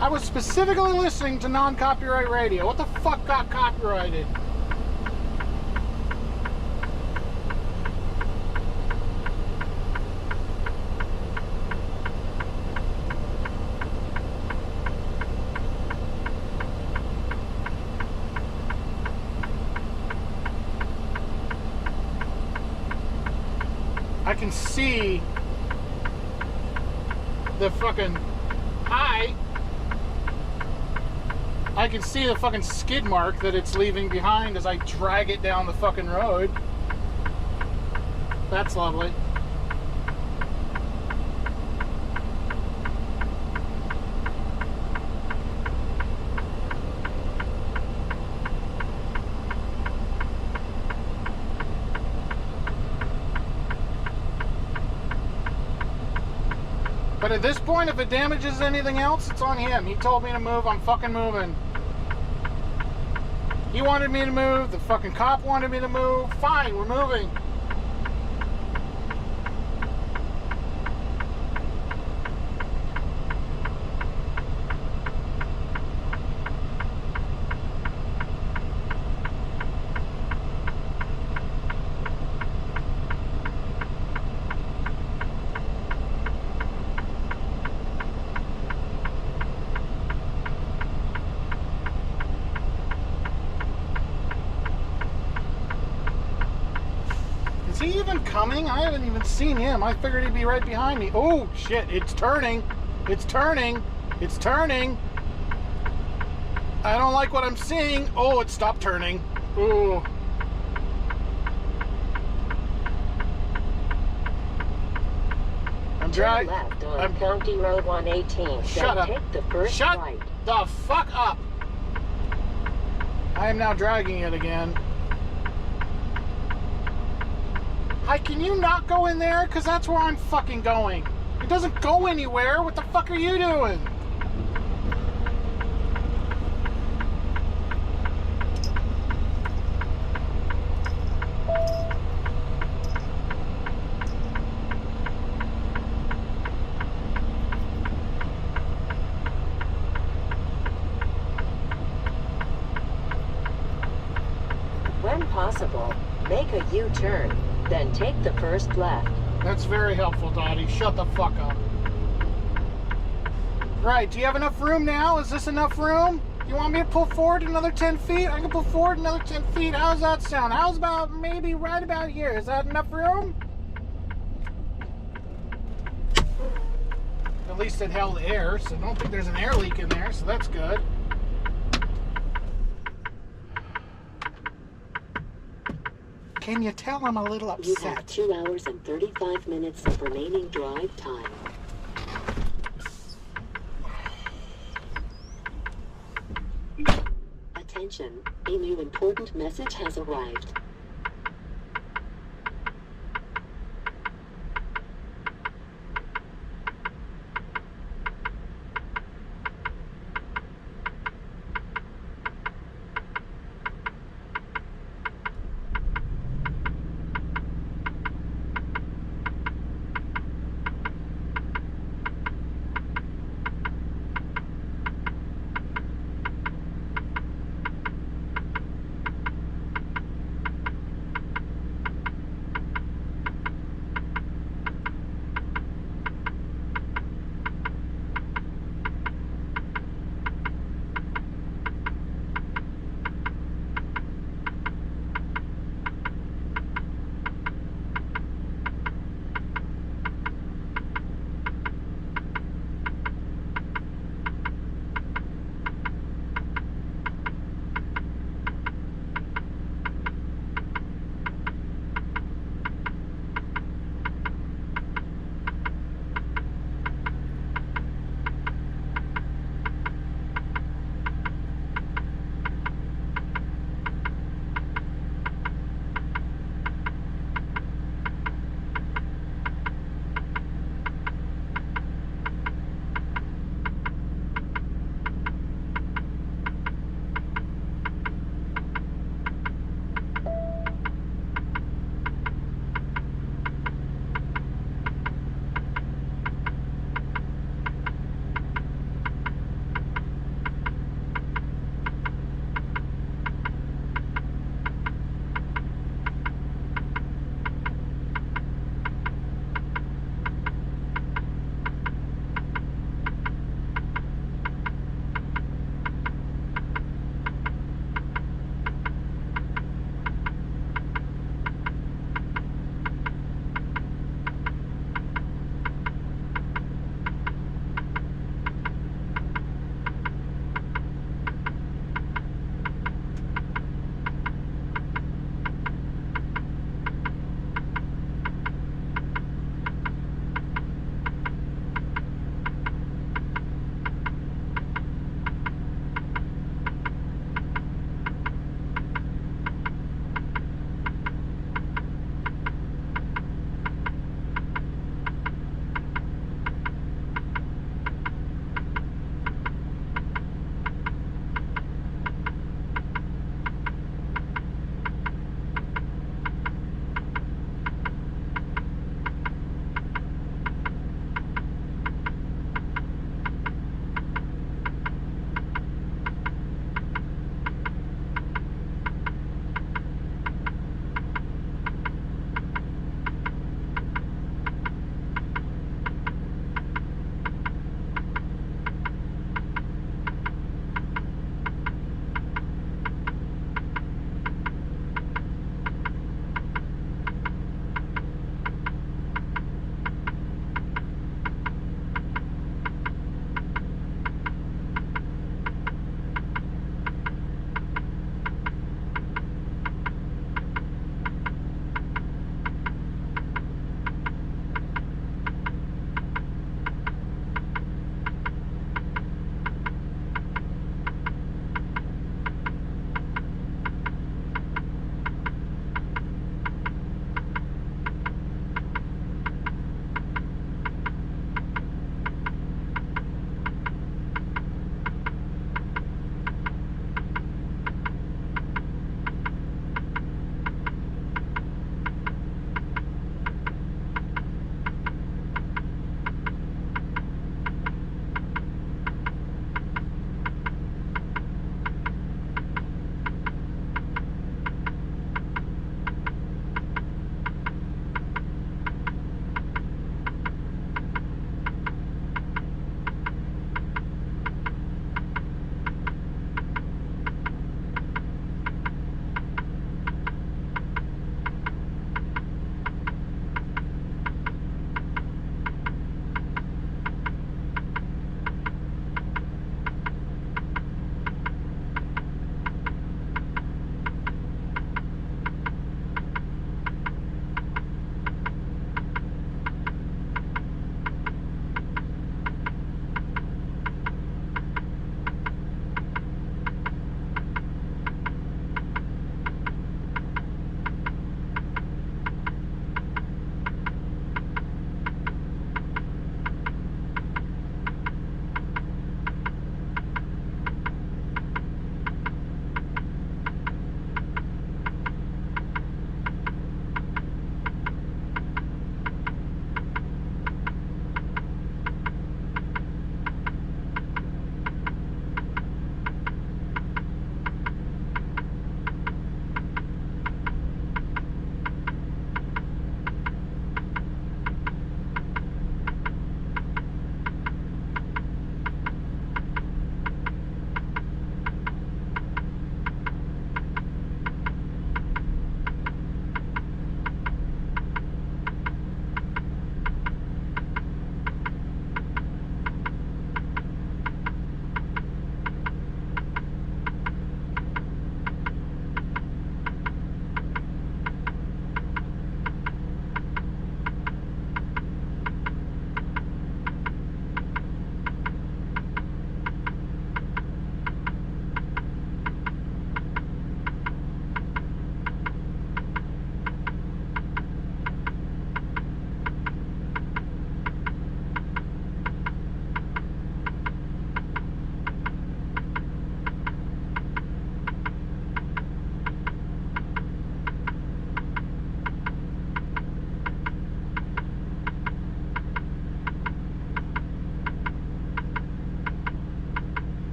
A: I was specifically listening to non-copyright radio. What the fuck got copyrighted? I can see the fucking eye. I can see the fucking skid mark that it's leaving behind as I drag it down the fucking road. That's lovely. But at this point, if it damages anything else, it's on him. He told me to move, I'm fucking moving. He wanted me to move, the fucking cop wanted me to move. Fine, we're moving. Is he even coming? I haven't even seen him. I figured he'd be right behind me. Oh, shit. It's turning. It's turning. It's turning. I don't like what I'm seeing. Oh, it stopped turning. Ooh. I'm
B: Turn
A: driving.
B: left on County Road 118.
A: Shut
B: then
A: up.
B: take the first
A: Shut
B: right.
A: the fuck up. I am now dragging it again. Hi, can you not go in there? Because that's where I'm fucking going. It doesn't go anywhere. What the fuck are you doing?
B: possible, make a U-turn, then take the first left.
A: That's very helpful, Dottie. Shut the fuck up. Right, do you have enough room now? Is this enough room? You want me to pull forward another 10 feet? I can pull forward another 10 feet. How's that sound? How's about maybe right about here? Is that enough room? At least it held air, so I don't think there's an air leak in there, so that's good. Can you tell I'm a little
B: You have
A: upset?
B: 2 hours and 35 minutes of remaining drive time. Attention, a new important message has arrived.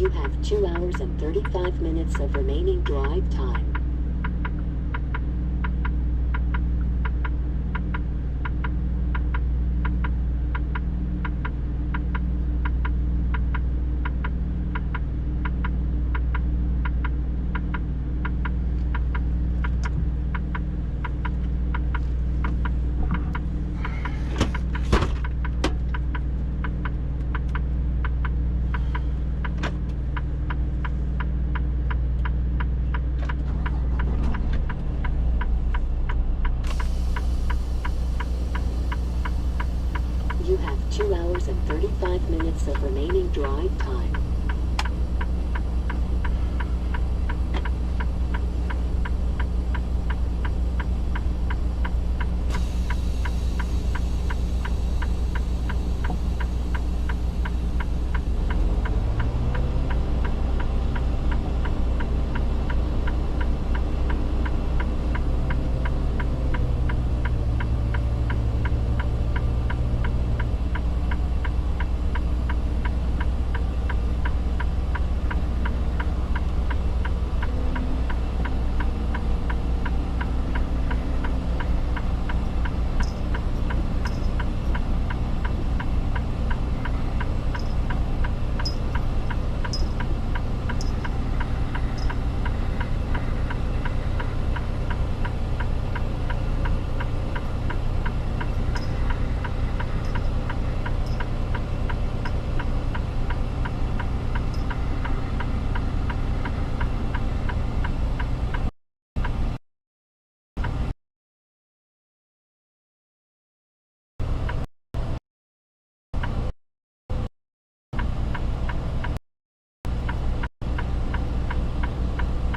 B: You have 2 hours and 35 minutes of remaining drive time. You have 2 hours and 35 minutes of remaining drive time.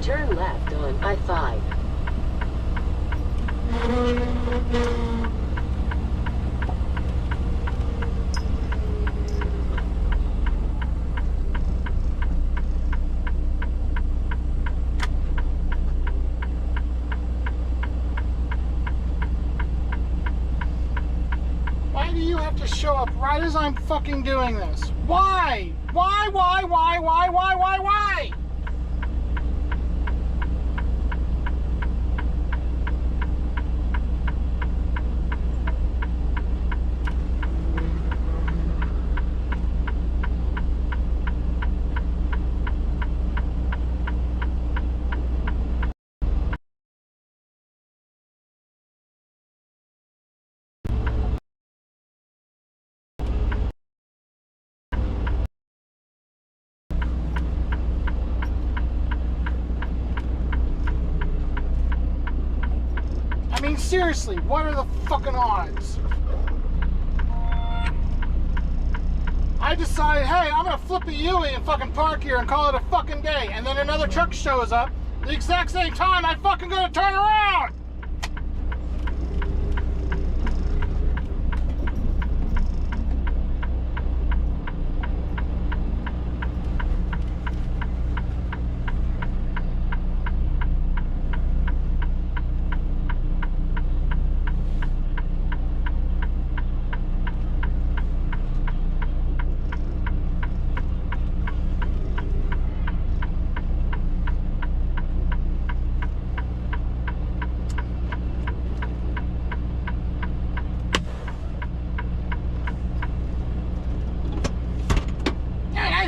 B: Turn left on I-5.
A: Why do you have to show up right as I'm fucking doing this? Why? Why? I mean, seriously, what are the fucking odds? I decided, hey, I'm gonna flip a U-ey and fucking park here and call it a fucking day. And then another truck shows up the exact same time I fucking gonna turn around.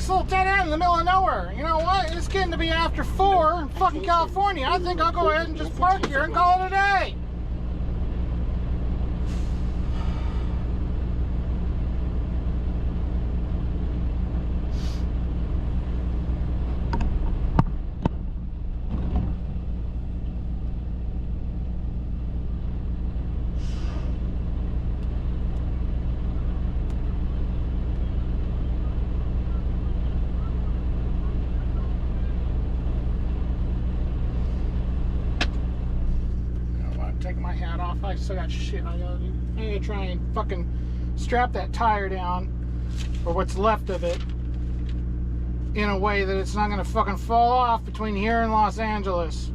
A: Little dead end in the middle of nowhere. You know what? It's getting to be after 4 in fucking California. I think I'll go ahead and just park here and call it a day. Taking my hat off. I still got shit I gotta do. I gotta try and fucking strap that tire down, or what's left of it, in a way that it's not gonna fucking fall off between here and Los Angeles.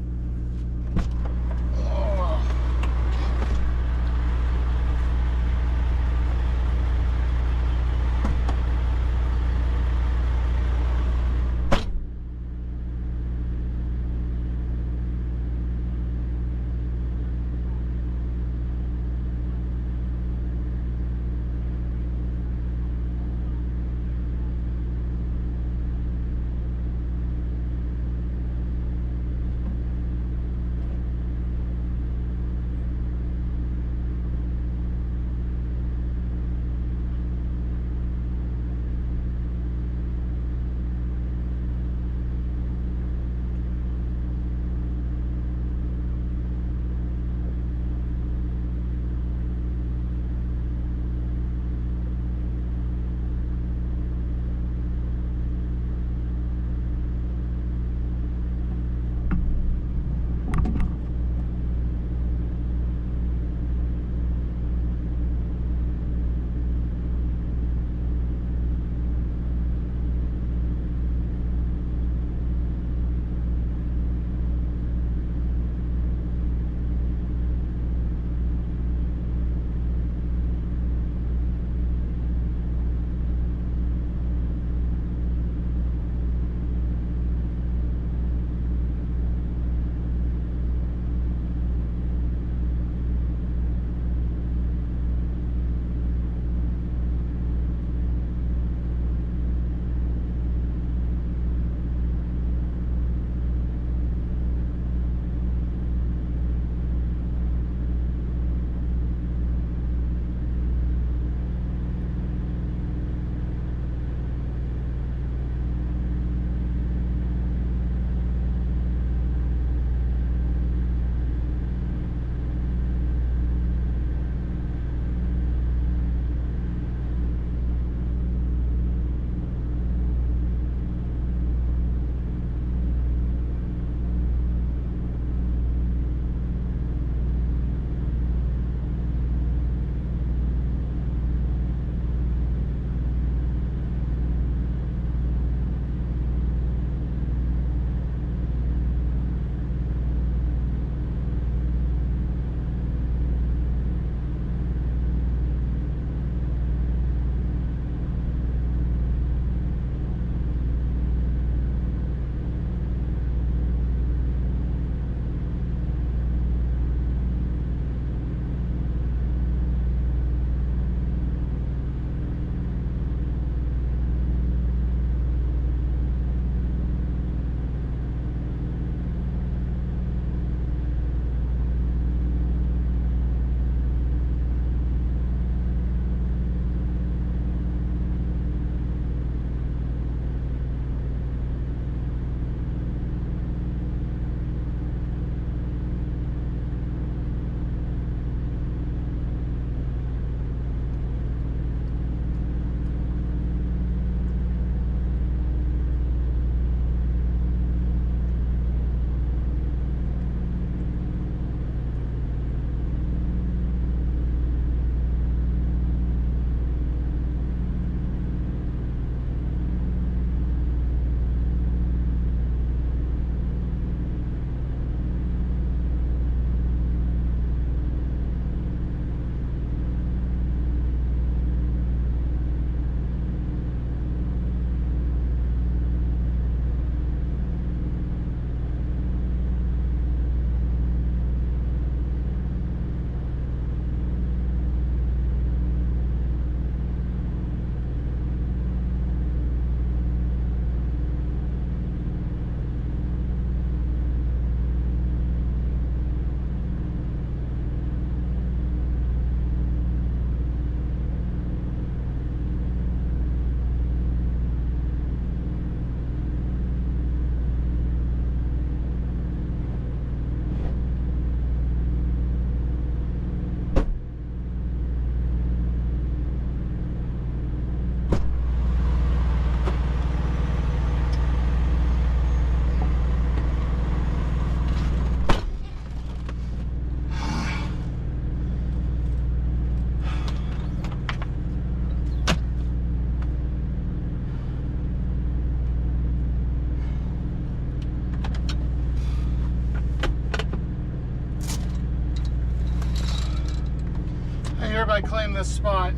A: reclaim this spot.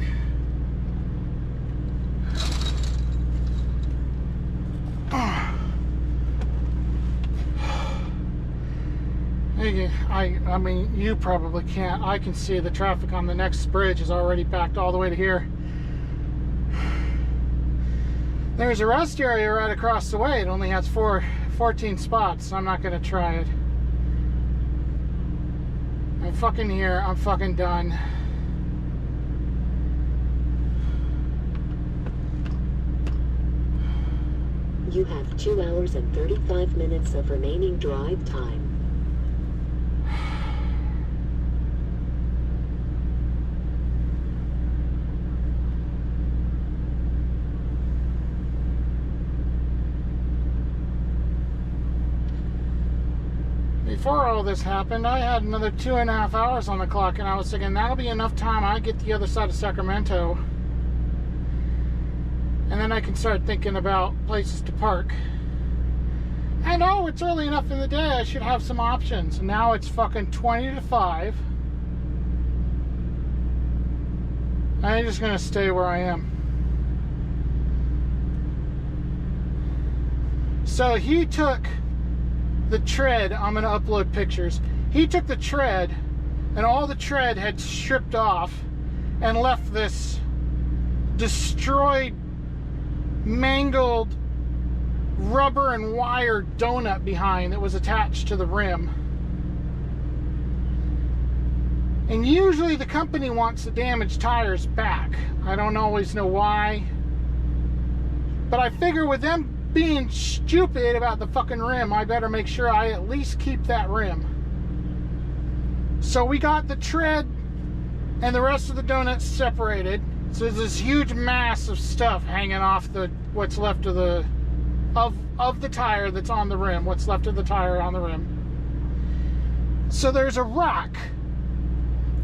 A: I mean, you probably can't. I can see the traffic on the next bridge is already backed all the way to here. There's a rest area right across the way. It only has 14 spots. I'm not going to try it. I'm fucking here. I'm fucking done.
B: You have 2 hours and 35 minutes of remaining drive time.
A: Before all this happened, I had another 2.5 hours on the clock, and I was thinking that'll be enough time I get to the other side of Sacramento. And then I can start thinking about places to park. And oh, it's early enough in the day, I should have some options. And now it's fucking 20 to 5. I'm just gonna stay where I am. So he took the tread, I'm going to upload pictures. He took the tread, and all the tread had stripped off and left this destroyed, mangled rubber and wire donut behind that was attached to the rim. And usually the company wants the damaged tires back. I don't always know why, but I figure with them being stupid about the fucking rim, I better make sure I at least keep that rim. So we got the tread and the rest of the donuts separated. So there's this huge mass of stuff hanging off the what's left of the tire that's on the rim, what's left of the tire on the rim. So there's a rack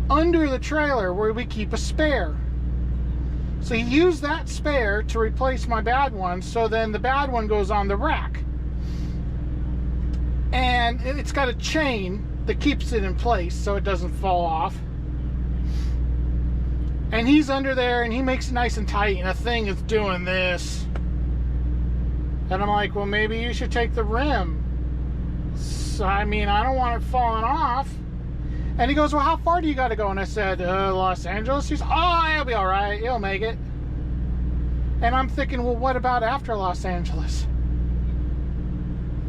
A: under the trailer where we keep a spare. So he used that spare to replace my bad one, so then the bad one goes on the rack. And it's got a chain that keeps it in place so it doesn't fall off. And he's under there and he makes it nice and tight, and the thing is doing this. And I'm like, well, maybe you should take the rim. So, I mean, I don't want it falling off. And he goes, well, how far do you got to go? And I said, Los Angeles. He's, oh, it'll be all right. It'll make it. And I'm thinking, well, what about after Los Angeles?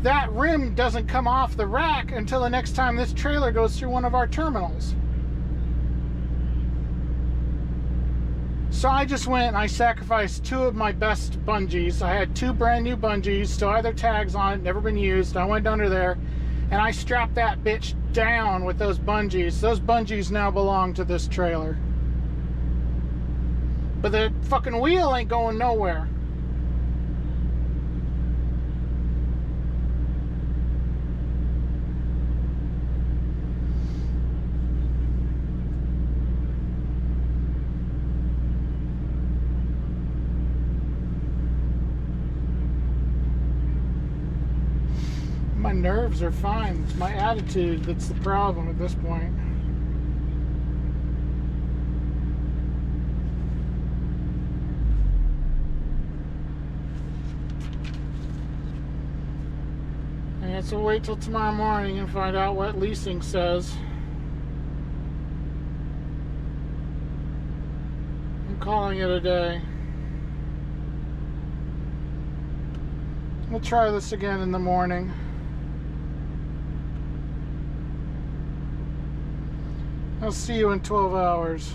A: That rim doesn't come off the rack until the next time this trailer goes through one of our terminals. So I just went and I sacrificed 2 of my best bungees. I had 2 brand new bungees, still had their tags on it, never been used. I went under there and I strapped that bitch down with those bungees. Those bungees now belong to this trailer. But the fucking wheel ain't going nowhere. My nerves are fine. It's my attitude that's the problem at this point. I guess we'll wait till tomorrow morning and find out what leasing says. I'm calling it a day. We'll try this again in the morning. I'll see you in 12 hours.